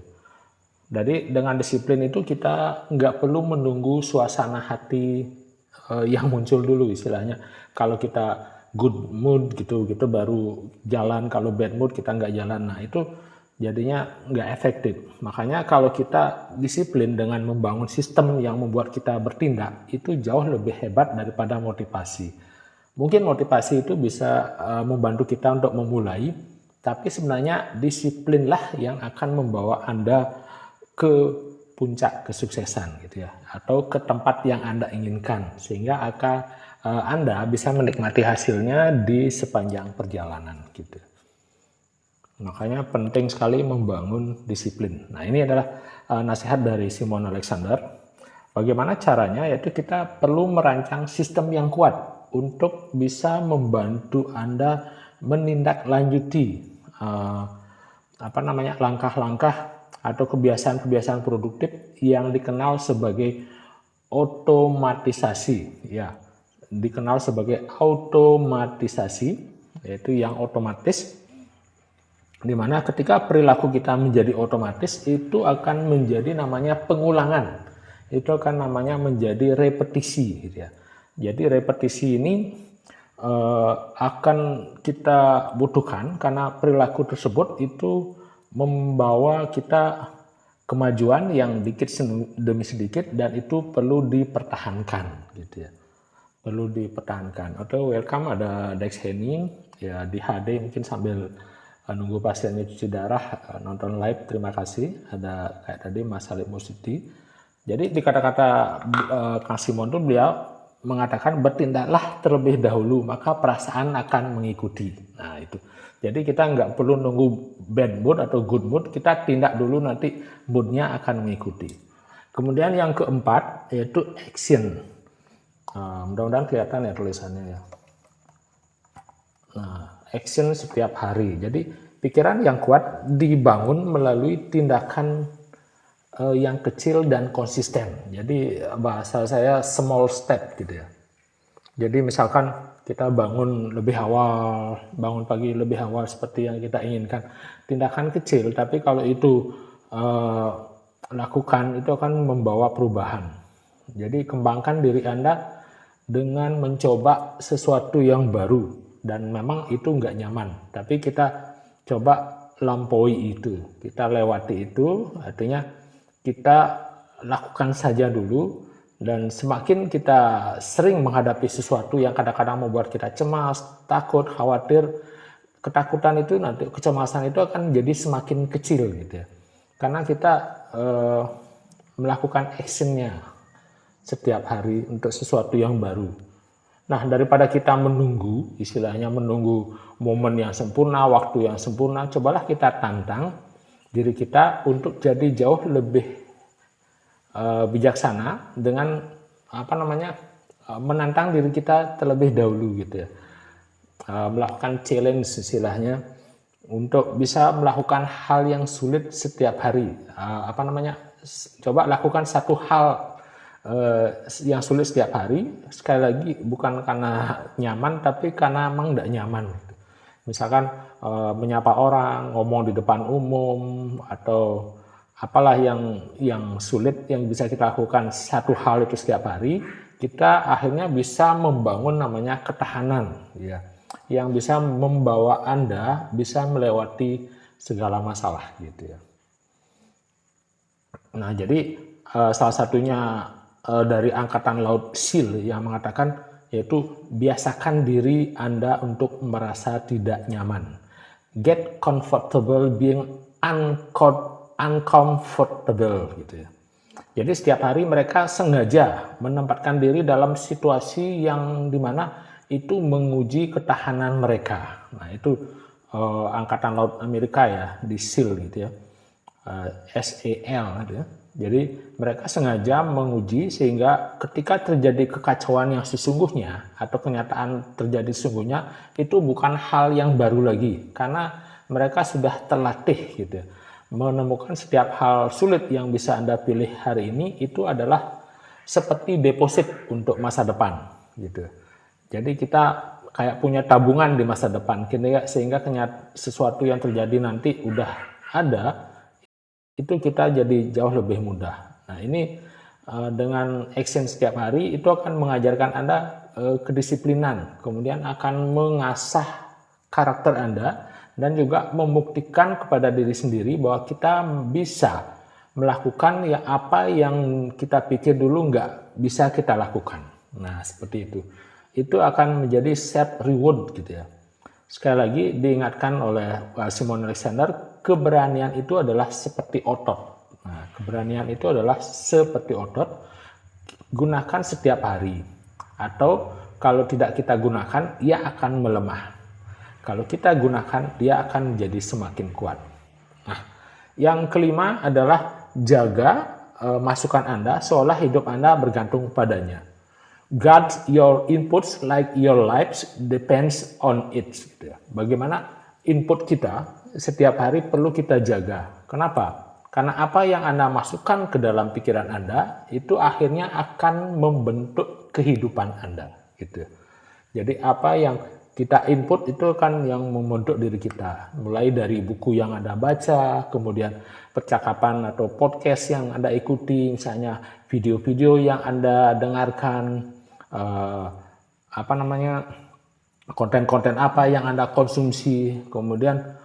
Jadi dengan disiplin itu kita nggak perlu menunggu suasana hati yang muncul dulu istilahnya. Kalau kita good mood gitu baru jalan, kalau bad mood kita nggak jalan. Nah itu jadinya nggak efektif. Makanya kalau kita disiplin dengan membangun sistem yang membuat kita bertindak, itu jauh lebih hebat daripada motivasi. Mungkin motivasi itu bisa membantu kita untuk memulai, tapi sebenarnya disiplinlah yang akan membawa Anda ke puncak kesuksesan gitu ya, atau ke tempat yang Anda inginkan, sehingga Anda bisa menikmati hasilnya di sepanjang perjalanan gitu. Makanya penting sekali membangun disiplin. Nah ini adalah nasihat dari Simon Alexander. Bagaimana caranya? Yaitu kita perlu merancang sistem yang kuat untuk bisa membantu Anda menindaklanjuti langkah-langkah atau kebiasaan-kebiasaan produktif yang dikenal sebagai otomatisasi ya. Dikenal sebagai automatisasi, yaitu yang otomatis, dimana ketika perilaku kita menjadi otomatis itu akan menjadi namanya pengulangan, itu akan namanya menjadi repetisi gitu ya. Jadi repetisi ini akan kita butuhkan karena perilaku tersebut itu membawa kita kemajuan yang dikit demi sedikit, dan itu perlu dipertahankan gitu ya. Perlu dipertahankan. Atau welcome ada Dex Henning ya di HD, mungkin sambil nunggu pasiennya cuci darah nonton live. Terima kasih. Ada kayak tadi Mas Salib Musiti. Jadi di kata-kata Kang Simon itu beliau mengatakan bertindaklah terlebih dahulu maka perasaan akan mengikuti. Nah itu. Jadi kita nggak perlu nunggu bad mood atau good mood, kita tindak dulu, nanti moodnya akan mengikuti. Kemudian yang keempat yaitu action. Mudah-mudahan kelihatan ya tulisannya ya. Nah, action setiap hari. Jadi pikiran yang kuat dibangun melalui tindakan yang kecil dan konsisten. Jadi bahasa saya small step gitu ya. Jadi misalkan kita bangun lebih awal, bangun pagi lebih awal seperti yang kita inginkan. Tindakan kecil, tapi kalau itu lakukan, itu akan membawa perubahan. Jadi kembangkan diri Anda dengan mencoba sesuatu yang baru. Dan memang itu nggak nyaman, tapi kita coba lampaui itu. Kita lewati itu, artinya kita lakukan saja dulu. Dan semakin kita sering menghadapi sesuatu yang kadang-kadang membuat kita cemas, takut, khawatir, ketakutan itu nanti, kecemasan itu akan jadi semakin kecil gitu ya. Karena kita melakukan actionnya setiap hari untuk sesuatu yang baru. Nah, daripada kita menunggu, istilahnya menunggu momen yang sempurna, waktu yang sempurna, cobalah kita tantang diri kita untuk jadi jauh lebih bijaksana dengan menantang diri kita terlebih dahulu gitu ya. Melakukan challenge istilahnya untuk bisa melakukan hal yang sulit setiap hari. Coba lakukan satu hal yang sulit setiap hari. Sekali lagi bukan karena nyaman, tapi karena emang tidak nyaman gitu. Misalkan menyapa orang, ngomong di depan umum, atau apalah yang sulit yang bisa kita lakukan satu hal itu setiap hari, kita akhirnya bisa membangun namanya ketahanan ya, yang bisa membawa Anda bisa melewati segala masalah gitu ya. Nah, jadi salah satunya dari Angkatan Laut SEAL yang mengatakan yaitu biasakan diri Anda untuk merasa tidak nyaman. Get comfortable being uncomfortable gitu ya. Jadi setiap hari mereka sengaja menempatkan diri dalam situasi yang dimana itu menguji ketahanan mereka. Nah itu Angkatan Laut Amerika ya, di SEAL gitu ya, SEAL gitu ya. Jadi mereka sengaja menguji sehingga ketika terjadi kekacauan yang sesungguhnya atau kenyataan terjadi sesungguhnya itu bukan hal yang baru lagi, karena mereka sudah terlatih gitu ya. Menemukan setiap hal sulit yang bisa Anda pilih hari ini itu adalah seperti deposit untuk masa depan gitu. Jadi kita kayak punya tabungan di masa depan, sehingga sesuatu yang terjadi nanti udah ada, itu kita jadi jauh lebih mudah. Nah ini dengan action setiap hari itu akan mengajarkan Anda kedisiplinan, kemudian akan mengasah karakter Anda, dan juga membuktikan kepada diri sendiri bahwa kita bisa melakukan apa yang kita pikir dulu nggak bisa kita lakukan. Nah, seperti itu. Itu akan menjadi self reward gitu ya. Sekali lagi diingatkan oleh Simon Alexander, keberanian itu adalah seperti otot. Nah, keberanian itu adalah seperti otot, gunakan setiap hari. Atau kalau tidak kita gunakan, ia akan melemah. Kalau kita gunakan, dia akan menjadi semakin kuat. Nah, yang kelima adalah jaga masukan Anda seolah hidup Anda bergantung padanya. Guard your inputs like your lives depends on it. Bagaimana input kita setiap hari perlu kita jaga. Kenapa? Karena apa yang Anda masukkan ke dalam pikiran Anda itu akhirnya akan membentuk kehidupan Anda. Gitu. Jadi apa yang kita input itu kan yang membentuk diri kita. Mulai dari buku yang Anda baca, kemudian percakapan atau podcast yang Anda ikuti, misalnya video-video yang Anda dengarkan, apa namanya, konten-konten apa yang Anda konsumsi, kemudian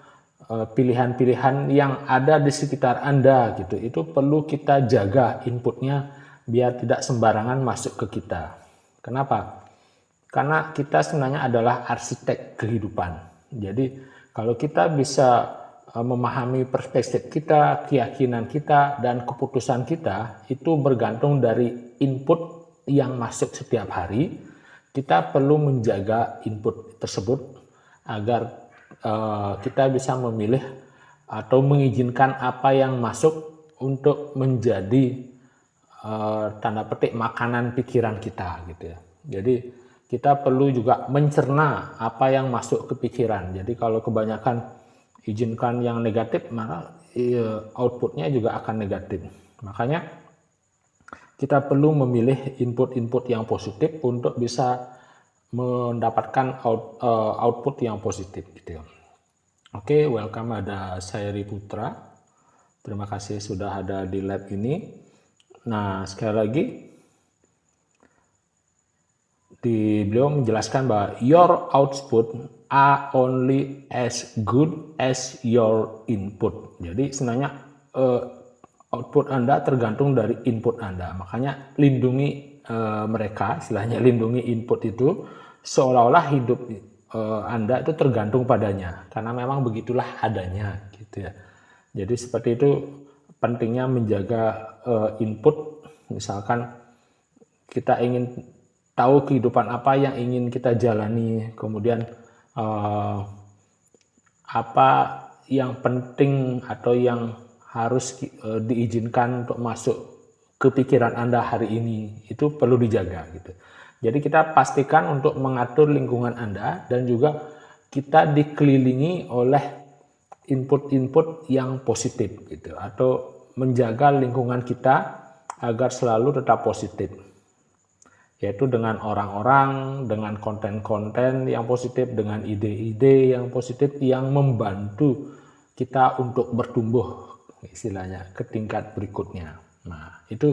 pilihan-pilihan yang ada di sekitar Anda gitu. Itu perlu kita jaga inputnya biar tidak sembarangan masuk ke kita. Kenapa? Karena kita sebenarnya adalah arsitek kehidupan. Jadi kalau kita bisa memahami perspektif kita, keyakinan kita, dan keputusan kita, itu bergantung dari input yang masuk setiap hari. Kita perlu menjaga input tersebut agar kita bisa memilih atau mengizinkan apa yang masuk untuk menjadi tanda petik makanan pikiran kita gitu ya. Jadi kita perlu juga mencerna apa yang masuk ke pikiran. Jadi kalau kebanyakan izinkan yang negatif, maka outputnya juga akan negatif. Makanya kita perlu memilih input-input yang positif untuk bisa mendapatkan output yang positif gitu. Oke, welcome, ada Sayri Putra. Terima kasih sudah ada di lab ini. Nah, sekali lagi beliau menjelaskan bahwa your output are only as good as your input. Jadi sebenarnya output Anda tergantung dari input Anda. Makanya lindungi mereka, istilahnya lindungi input itu seolah-olah hidup Anda itu tergantung padanya. Karena memang begitulah adanya gitu ya. Jadi seperti itu pentingnya menjaga input. Misalkan kita ingin tahu kehidupan apa yang ingin kita jalani, kemudian apa yang penting atau yang harus diizinkan untuk masuk ke pikiran Anda hari ini, itu perlu dijaga gitu. Jadi kita pastikan untuk mengatur lingkungan Anda dan juga kita dikelilingi oleh input-input yang positif gitu, atau menjaga lingkungan kita agar selalu tetap positif, yaitu dengan orang-orang, dengan konten-konten yang positif, dengan ide-ide yang positif yang membantu kita untuk bertumbuh istilahnya ke tingkat berikutnya. Nah, itu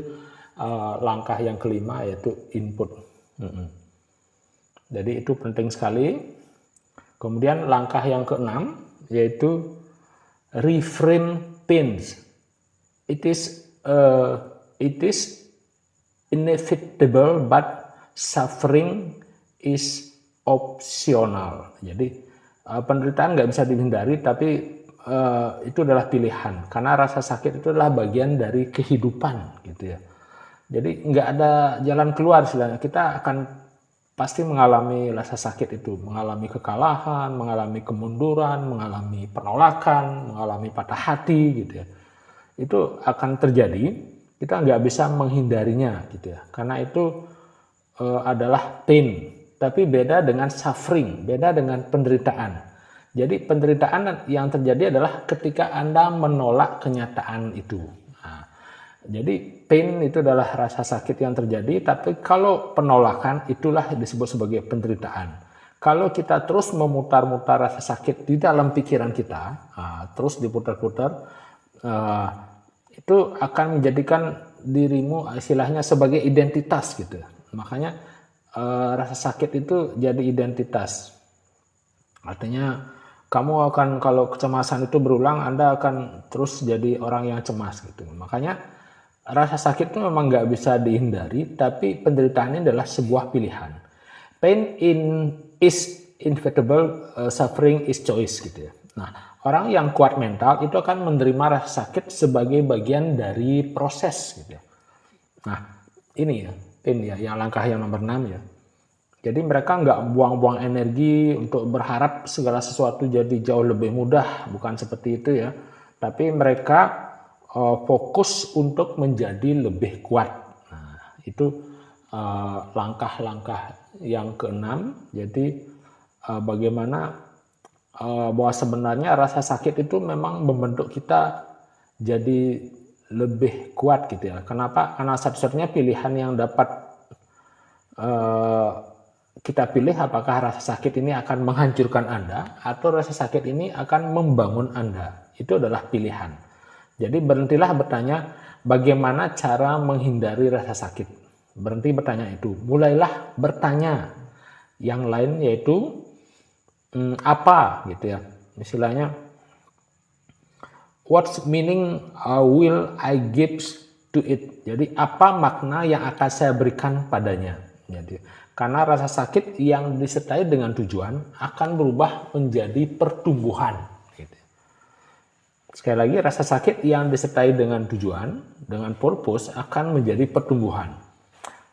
langkah yang kelima, yaitu input. Jadi itu penting sekali. Kemudian langkah yang keenam yaitu reframe pains. It is inevitable but suffering is optional. Jadi penderitaan nggak bisa dihindari, tapi itu adalah pilihan. Karena rasa sakit itu adalah bagian dari kehidupan, gitu ya. Jadi nggak ada jalan keluar istilahnya. Kita akan pasti mengalami rasa sakit itu, mengalami kekalahan, mengalami kemunduran, mengalami penolakan, mengalami patah hati, gitu ya. Itu akan terjadi. Kita nggak bisa menghindarinya, gitu ya. Karena itu adalah pain, tapi beda dengan suffering, beda dengan penderitaan. Jadi penderitaan yang terjadi adalah ketika Anda menolak kenyataan itu. Nah, jadi pain itu adalah rasa sakit yang terjadi, tapi kalau penolakan itulah disebut sebagai penderitaan. Kalau kita terus memutar-mutar rasa sakit di dalam pikiran kita, terus diputar-putar, itu akan menjadikan dirimu istilahnya sebagai identitas gitu. Makanya rasa sakit itu jadi identitas. Artinya kamu akan, kalau kecemasan itu berulang, Anda akan terus jadi orang yang cemas gitu. Makanya rasa sakit itu memang nggak bisa dihindari, tapi penderitaan ini adalah sebuah pilihan. Pain is inevitable, suffering is choice gitu ya. Nah, orang yang kuat mental itu akan menerima rasa sakit sebagai bagian dari proses gitu ya. Nah, ini ya, pain ya, yang langkah yang nomor 6 ya. Jadi mereka nggak buang-buang energi untuk berharap segala sesuatu jadi jauh lebih mudah, bukan seperti itu ya. Tapi mereka fokus untuk menjadi lebih kuat. Nah, itu langkah-langkah yang keenam. Jadi bagaimana bahwa sebenarnya rasa sakit itu memang membentuk kita jadi lebih kuat gitu ya. Kenapa? Karena satu-satunya pilihan yang dapat kita pilih, apakah rasa sakit ini akan menghancurkan Anda atau rasa sakit ini akan membangun Anda. Itu adalah pilihan. Jadi berhentilah bertanya bagaimana cara menghindari rasa sakit. berhenti bertanya itu, mulailah bertanya yang lain, yaitu apa gitu ya, istilahnya what's meaning will I give to it. Jadi apa makna yang akan saya berikan padanya. Jadi karena rasa sakit yang disertai dengan tujuan akan berubah menjadi pertumbuhan. Gitu. Sekali lagi, rasa sakit yang disertai dengan tujuan, dengan purpose akan menjadi pertumbuhan.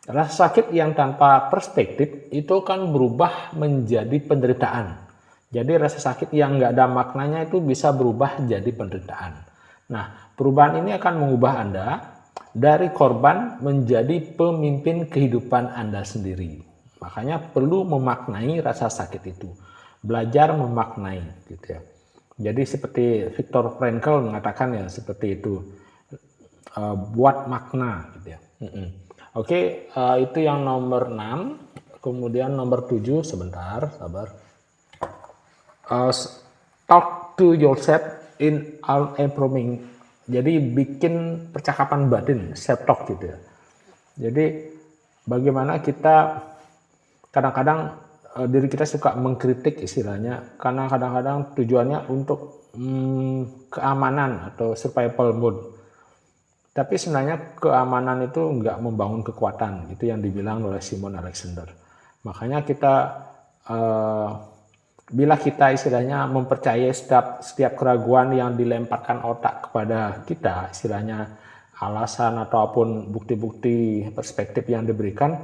Rasa sakit yang tanpa perspektif itu akan berubah menjadi penderitaan. Jadi rasa sakit yang nggak ada maknanya itu bisa berubah jadi penderitaan. Nah, perubahan ini akan mengubah Anda dari korban menjadi pemimpin kehidupan Anda sendiri. Makanya perlu memaknai rasa sakit itu. Belajar memaknai gitu ya. Jadi seperti Viktor Frankl mengatakan ya seperti itu. Buat makna gitu ya. Oke, itu yang nomor 6. Kemudian nomor 7, sebentar, sabar. Talk to yourself in improving. Jadi bikin percakapan batin, self talk gitu ya. Jadi bagaimana kita kadang-kadang diri kita suka mengkritik istilahnya, karena kadang-kadang tujuannya untuk keamanan atau survival mode. Tapi sebenarnya keamanan itu nggak membangun kekuatan, itu yang dibilang oleh Simon Alexander. Makanya kita bila kita istilahnya mempercayai setiap keraguan yang dilemparkan otak kepada kita, istilahnya alasan ataupun bukti-bukti perspektif yang diberikan,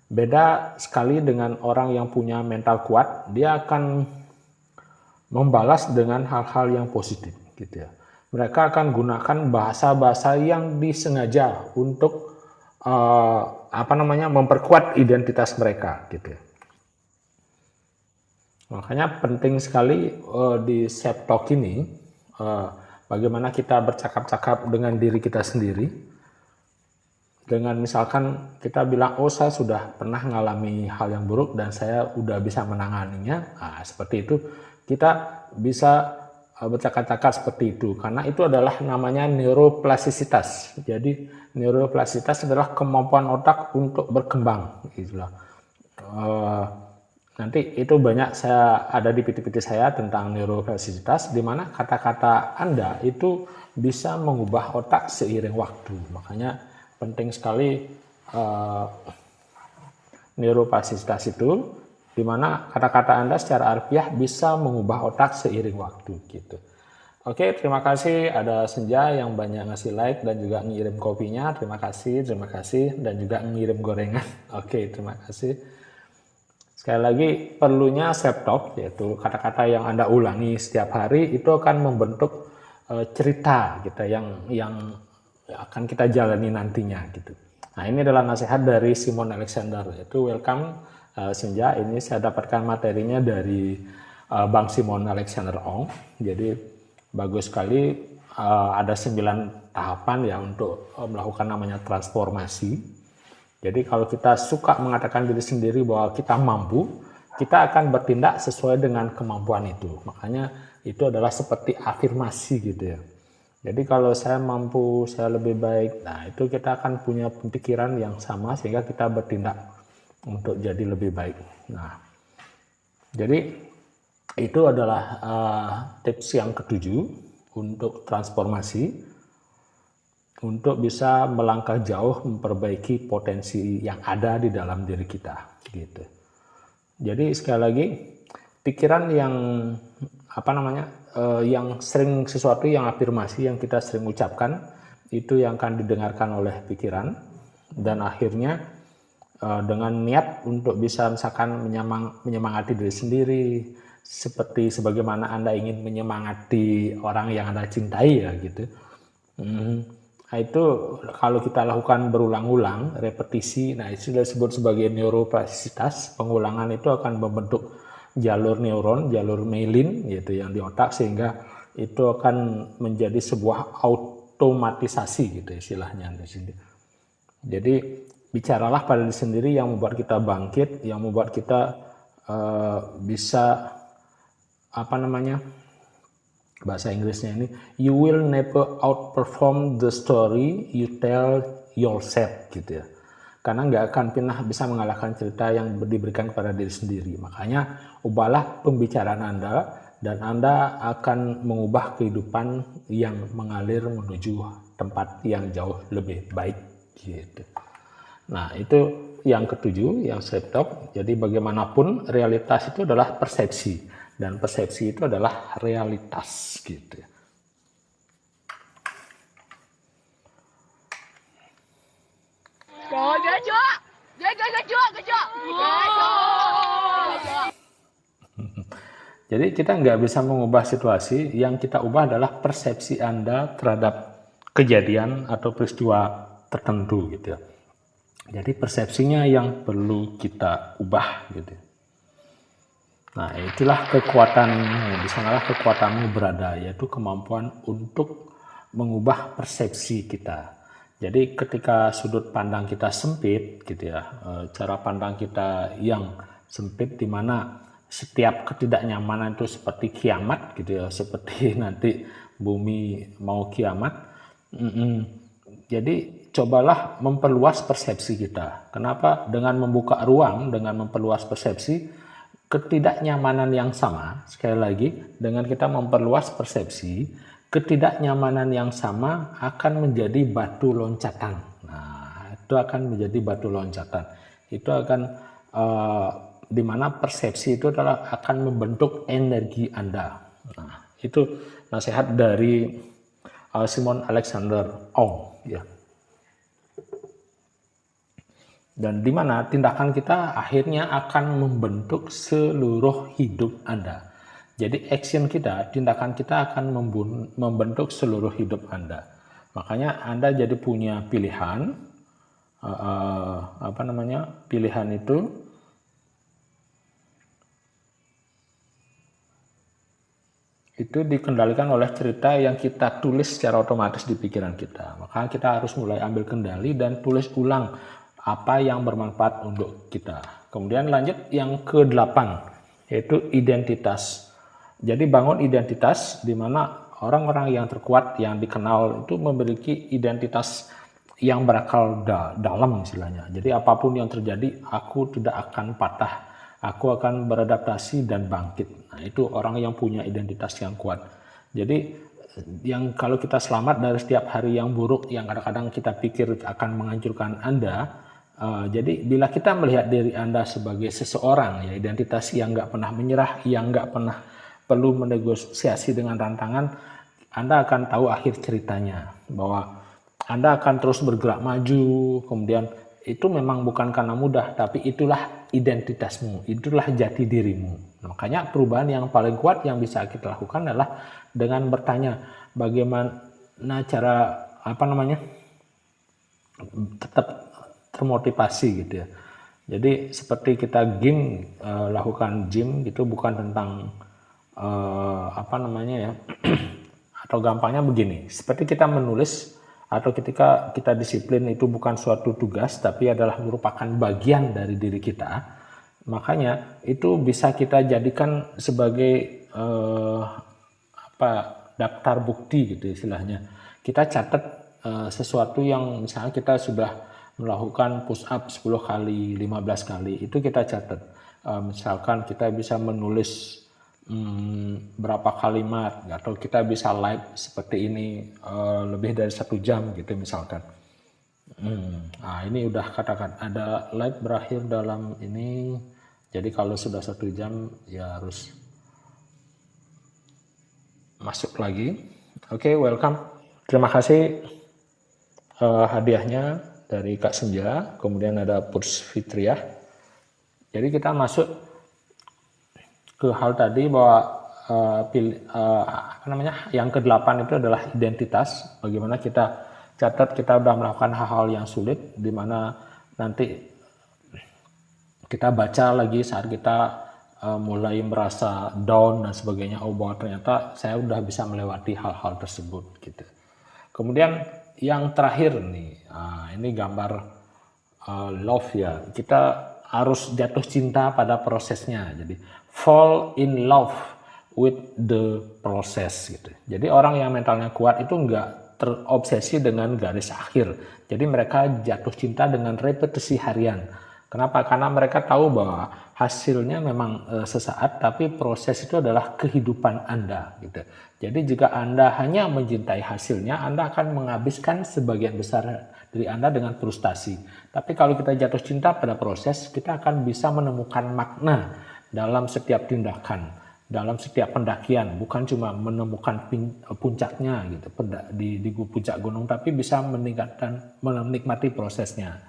beda sekali dengan orang yang punya mental kuat. Dia akan membalas dengan hal-hal yang positif gitu ya. Mereka akan gunakan bahasa-bahasa yang disengaja untuk memperkuat identitas mereka gitu ya. Makanya penting sekali di self talk ini bagaimana kita bercakap-cakap dengan diri kita sendiri. Dengan misalkan kita bilang, oh saya sudah pernah mengalami hal yang buruk dan saya udah bisa menanganinya. Nah, seperti itu kita bisa bercakap-cakap seperti itu. Karena itu adalah namanya neuroplastisitas. Jadi neuroplastisitas adalah kemampuan otak untuk berkembang. Itulah. Nanti itu banyak saya ada di PT-PT saya tentang neuroplastisitas, di mana kata-kata Anda itu bisa mengubah otak seiring waktu. Makanya penting sekali neuroplastisitas itu, di mana kata-kata Anda secara harfiah bisa mengubah otak seiring waktu gitu. Oke, terima kasih. Ada Senja yang banyak ngasih like dan juga ngirim kopinya. Terima kasih dan juga ngirim gorengan. Oke, terima kasih. Sekali lagi, perlunya self talk, yaitu kata-kata yang Anda ulangi setiap hari itu akan membentuk cerita gitu yang akan kita jalani nantinya gitu. Nah, ini adalah nasihat dari Simon Alexander, yaitu welcome Senja. Ini saya dapatkan materinya dari Bang Simon Alexander Ong. Jadi bagus sekali, ada 9 tahapan ya untuk melakukan namanya transformasi. Jadi kalau kita suka mengatakan diri sendiri bahwa kita mampu, kita akan bertindak sesuai dengan kemampuan itu. Makanya itu adalah seperti afirmasi gitu ya. Jadi kalau saya mampu, saya lebih baik, nah itu kita akan punya pemikiran yang sama sehingga kita bertindak untuk jadi lebih baik. Nah, jadi itu adalah tips yang ketujuh untuk transformasi, untuk bisa melangkah jauh memperbaiki potensi yang ada di dalam diri kita gitu. Jadi sekali lagi, pikiran yang yang sering sesuatu yang afirmasi yang kita sering ucapkan itu yang akan didengarkan oleh pikiran, dan akhirnya dengan niat untuk bisa misalkan menyemangati diri sendiri, seperti sebagaimana Anda ingin menyemangati orang yang Anda cintai ya gitu. Nah, itu kalau kita lakukan berulang-ulang, repetisi, nah itu sudah disebut sebagai neuroplastisitas. Pengulangan itu akan membentuk jalur neuron, jalur myelin gitu yang di otak, sehingga itu akan menjadi sebuah automatisasi gitu istilahnya di sini. Jadi bicaralah pada diri sendiri yang membuat kita bangkit, yang membuat kita bisa bahasa Inggrisnya ini, you will never outperform the story you tell yourself gitu ya. karena nggak akan pernah bisa mengalahkan cerita yang diberikan kepada diri sendiri. Makanya ubahlah pembicaraan Anda dan Anda akan mengubah kehidupan yang mengalir menuju tempat yang jauh lebih baik gitu. Nah, itu yang ketujuh yang saya top. Jadi bagaimanapun realitas itu adalah persepsi dan persepsi itu adalah realitas gitu. Jadi kita nggak bisa mengubah situasi, yang kita ubah adalah persepsi Anda terhadap kejadian atau peristiwa tertentu gitu ya. Jadi persepsinya yang perlu kita ubah gitu. Nah, itulah kekuatanmu, di sanalah kekuatanmu berada, yaitu kemampuan untuk mengubah persepsi kita. Jadi ketika sudut pandang kita sempit gitu ya, cara pandang kita yang sempit di mana setiap ketidaknyamanan itu seperti kiamat gitu ya, seperti nanti bumi mau kiamat. Jadi cobalah memperluas persepsi kita. Kenapa? Dengan membuka ruang, dengan memperluas persepsi, ketidaknyamanan yang sama, sekali lagi, dengan kita memperluas persepsi, ketidaknyamanan yang sama akan menjadi batu loncatan. Nah, itu akan menjadi batu loncatan. Itu akan di mana persepsi itu adalah akan membentuk energi Anda. Nah, itu nasihat dari Simon Alexander Ong ya. Dan di mana tindakan kita akhirnya akan membentuk seluruh hidup Anda. Jadi action kita, tindakan kita akan membentuk seluruh hidup Anda. Makanya Anda jadi punya pilihan, pilihan itu dikendalikan oleh cerita yang kita tulis secara otomatis di pikiran kita. Maka kita harus mulai ambil kendali dan tulis ulang apa yang bermanfaat untuk kita. Kemudian lanjut yang ke-8, yaitu identitas. Jadi bangun identitas di mana orang-orang yang terkuat yang dikenal itu memiliki identitas yang berakal dalam istilahnya. Jadi apapun yang terjadi, aku tidak akan patah, aku akan beradaptasi dan bangkit. Nah, itu orang yang punya identitas yang kuat. Jadi yang kalau kita selamat dari setiap hari yang buruk yang kadang-kadang kita pikir akan menghancurkan Anda, jadi bila kita melihat diri Anda sebagai seseorang, ya identitas yang nggak pernah menyerah, yang nggak pernah perlu menegosiasi dengan tantangan, Anda akan tahu akhir ceritanya bahwa Anda akan terus bergerak maju. Kemudian itu memang bukan karena mudah, tapi itulah identitasmu, itulah jati dirimu. Makanya perubahan yang paling kuat yang bisa kita lakukan adalah dengan bertanya bagaimana cara tetap termotivasi gitu ya. Jadi seperti kita lakukan gym gitu, bukan tentang atau gampangnya begini, seperti kita menulis atau ketika kita disiplin itu bukan suatu tugas tapi adalah merupakan bagian dari diri kita. Makanya itu bisa kita jadikan sebagai daftar bukti gitu istilahnya. Kita catat sesuatu yang misalnya kita sudah melakukan push up 10 kali, 15 kali, itu kita catat. Misalkan kita bisa menulis berapa kalimat, atau kita bisa live seperti ini lebih dari 1 jam gitu misalkan. Nah ini udah katakan ada live berakhir dalam ini, jadi kalau sudah 1 jam ya harus masuk lagi. Oke, welcome, terima kasih hadiahnya dari Kak Senja, kemudian ada Purs Fitriah. Jadi kita masuk ke hal tadi bahwa yang ke-8 itu adalah identitas. Bagaimana kita catat kita sudah melakukan hal-hal yang sulit, di mana nanti kita baca lagi saat kita mulai merasa down dan sebagainya. Oh, bahwa ternyata saya sudah bisa melewati hal-hal tersebut gitu. Kemudian yang terakhir nih, ini gambar love ya. Kita harus jatuh cinta pada prosesnya. Jadi fall in love with the process gitu. Jadi orang yang mentalnya kuat itu enggak terobsesi dengan garis akhir. Jadi mereka jatuh cinta dengan repetisi harian. Kenapa? Karena mereka tahu bahwa hasilnya memang sesaat, tapi proses itu adalah kehidupan Anda. Gitu. Jadi jika Anda hanya mencintai hasilnya, Anda akan menghabiskan sebagian besar diri Anda dengan frustasi. Tapi kalau kita jatuh cinta pada proses, kita akan bisa menemukan makna dalam setiap tindakan, dalam setiap pendakian. Bukan cuma menemukan puncaknya gitu, di puncak gunung, tapi bisa menikmati prosesnya.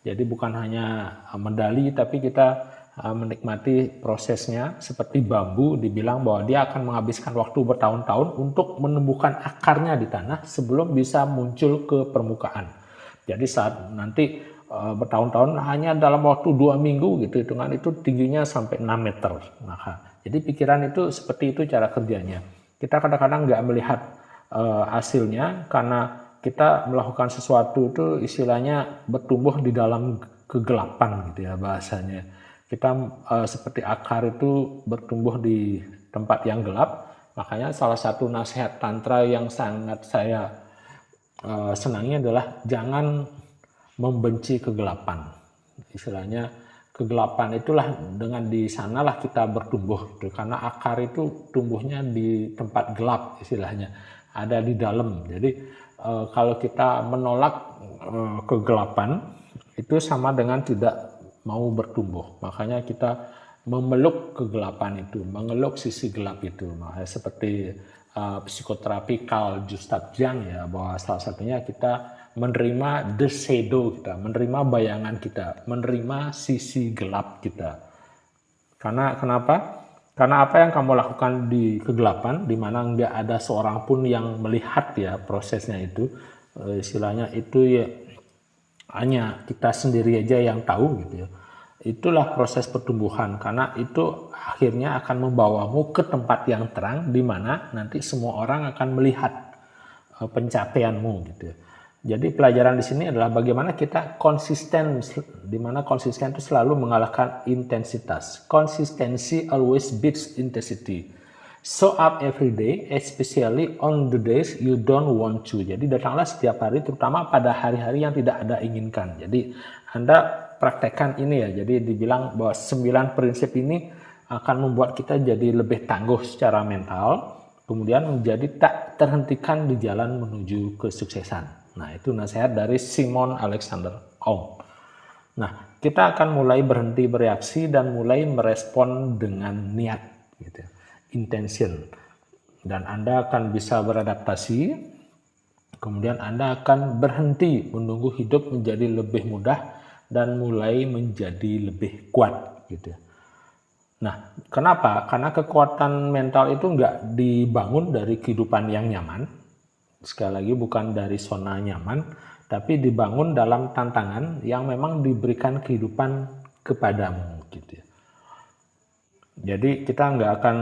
Jadi bukan hanya medali, tapi kita menikmati prosesnya. Seperti bambu, dibilang bahwa dia akan menghabiskan waktu bertahun-tahun untuk menemukan akarnya di tanah sebelum bisa muncul ke permukaan. Jadi saat nanti bertahun-tahun hanya dalam waktu 2 minggu gitu, hitungan itu tingginya sampai 6 meter. Jadi pikiran itu seperti itu cara kerjanya. Kita kadang-kadang nggak melihat hasilnya karena kita melakukan sesuatu itu istilahnya bertumbuh di dalam kegelapan gitu ya bahasanya. Kita seperti akar itu bertumbuh di tempat yang gelap. Makanya salah satu nasihat tantra yang sangat saya senangi adalah jangan membenci kegelapan. Istilahnya kegelapan itulah dengan di sanalah kita bertumbuh gitu. Karena akar itu tumbuhnya di tempat gelap istilahnya, ada di dalam. Jadi kalau kita menolak kegelapan itu sama dengan tidak mau bertumbuh. Makanya kita memeluk kegelapan itu, mengeluk sisi gelap itu. Nah, seperti psikoterapi Carl Gustav Jung ya, bahwa salah satunya kita menerima the shadow kita, menerima bayangan kita, menerima sisi gelap kita. Karena kenapa? Karena apa yang kamu lakukan di kegelapan, di mana nggak ada seorang pun yang melihat ya prosesnya itu, istilahnya itu ya hanya kita sendiri aja yang tahu gitu ya. Itulah proses pertumbuhan, karena itu akhirnya akan membawamu ke tempat yang terang, di mana nanti semua orang akan melihat pencapaianmu gitu ya. Jadi pelajaran di sini adalah bagaimana kita konsisten, di mana konsisten itu selalu mengalahkan intensitas. Konsistensi always beats intensity. Show up every day, especially on the days you don't want to. Jadi datanglah setiap hari, terutama pada hari-hari yang tidak Anda inginkan. Jadi Anda praktekkan ini ya. Jadi dibilang bahwa 9 prinsip ini akan membuat kita jadi lebih tangguh secara mental, kemudian menjadi tak terhentikan di jalan menuju kesuksesan. Nah, itu nasihat dari Simon Alexander Ong. Nah, kita akan mulai berhenti bereaksi dan mulai merespon dengan niat, gitu, intention. Dan Anda akan bisa beradaptasi, kemudian Anda akan berhenti menunggu hidup menjadi lebih mudah dan mulai menjadi lebih kuat, gitu. Nah, kenapa? Karena kekuatan mental itu nggak dibangun dari kehidupan yang nyaman. Sekali lagi bukan dari zona nyaman, tapi dibangun dalam tantangan yang memang diberikan kehidupan kepadamu gitu. Jadi kita nggak akan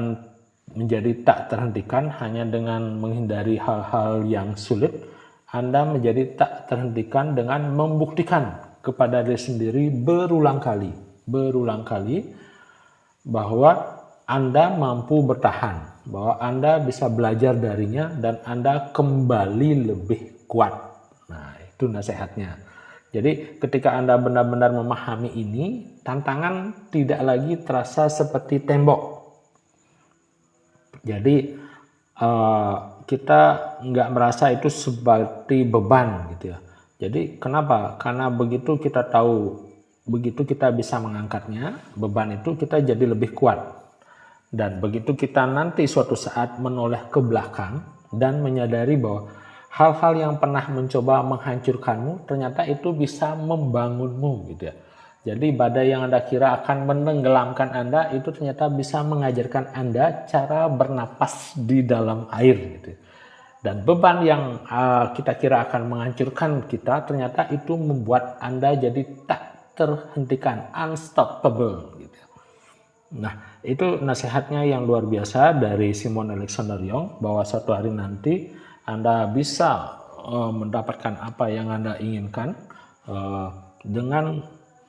menjadi tak terhentikan hanya dengan menghindari hal-hal yang sulit. Anda menjadi tak terhentikan dengan membuktikan kepada diri sendiri berulang kali bahwa Anda mampu bertahan, bahwa Anda bisa belajar darinya dan Anda kembali lebih kuat. Nah, itu nasihatnya. Jadi ketika Anda benar-benar memahami ini, tantangan tidak lagi terasa seperti tembok. Jadi kita nggak merasa itu seperti beban gitu ya. Jadi kenapa? Karena begitu kita tahu, begitu kita bisa mengangkatnya, beban itu kita jadi lebih kuat. Dan begitu kita nanti suatu saat menoleh ke belakang dan menyadari bahwa hal-hal yang pernah mencoba menghancurkanmu ternyata itu bisa membangunmu gitu ya. Jadi badai yang Anda kira akan menenggelamkan Anda itu ternyata bisa mengajarkan Anda cara bernapas di dalam air gitu. Dan beban yang kita kira akan menghancurkan kita ternyata itu membuat Anda jadi tak terhentikan, unstoppable gitu. Nah, itu nasihatnya yang luar biasa dari Simon Alexander Jung, bahwa suatu hari nanti Anda bisa mendapatkan apa yang Anda inginkan dengan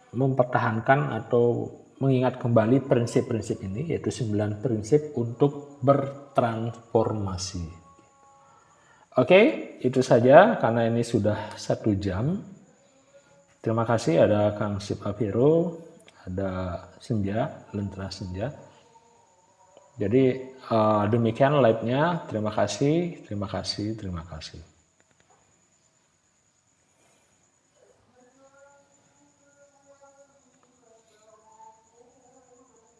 mempertahankan atau mengingat kembali prinsip-prinsip ini, yaitu 9 prinsip untuk bertransformasi. Oke, itu saja karena ini sudah 1 jam. Terima kasih ada Kang Sip Afiro, ada Senja, Lentera Senja. Jadi demikian live-nya. Terima kasih, terima kasih, terima kasih.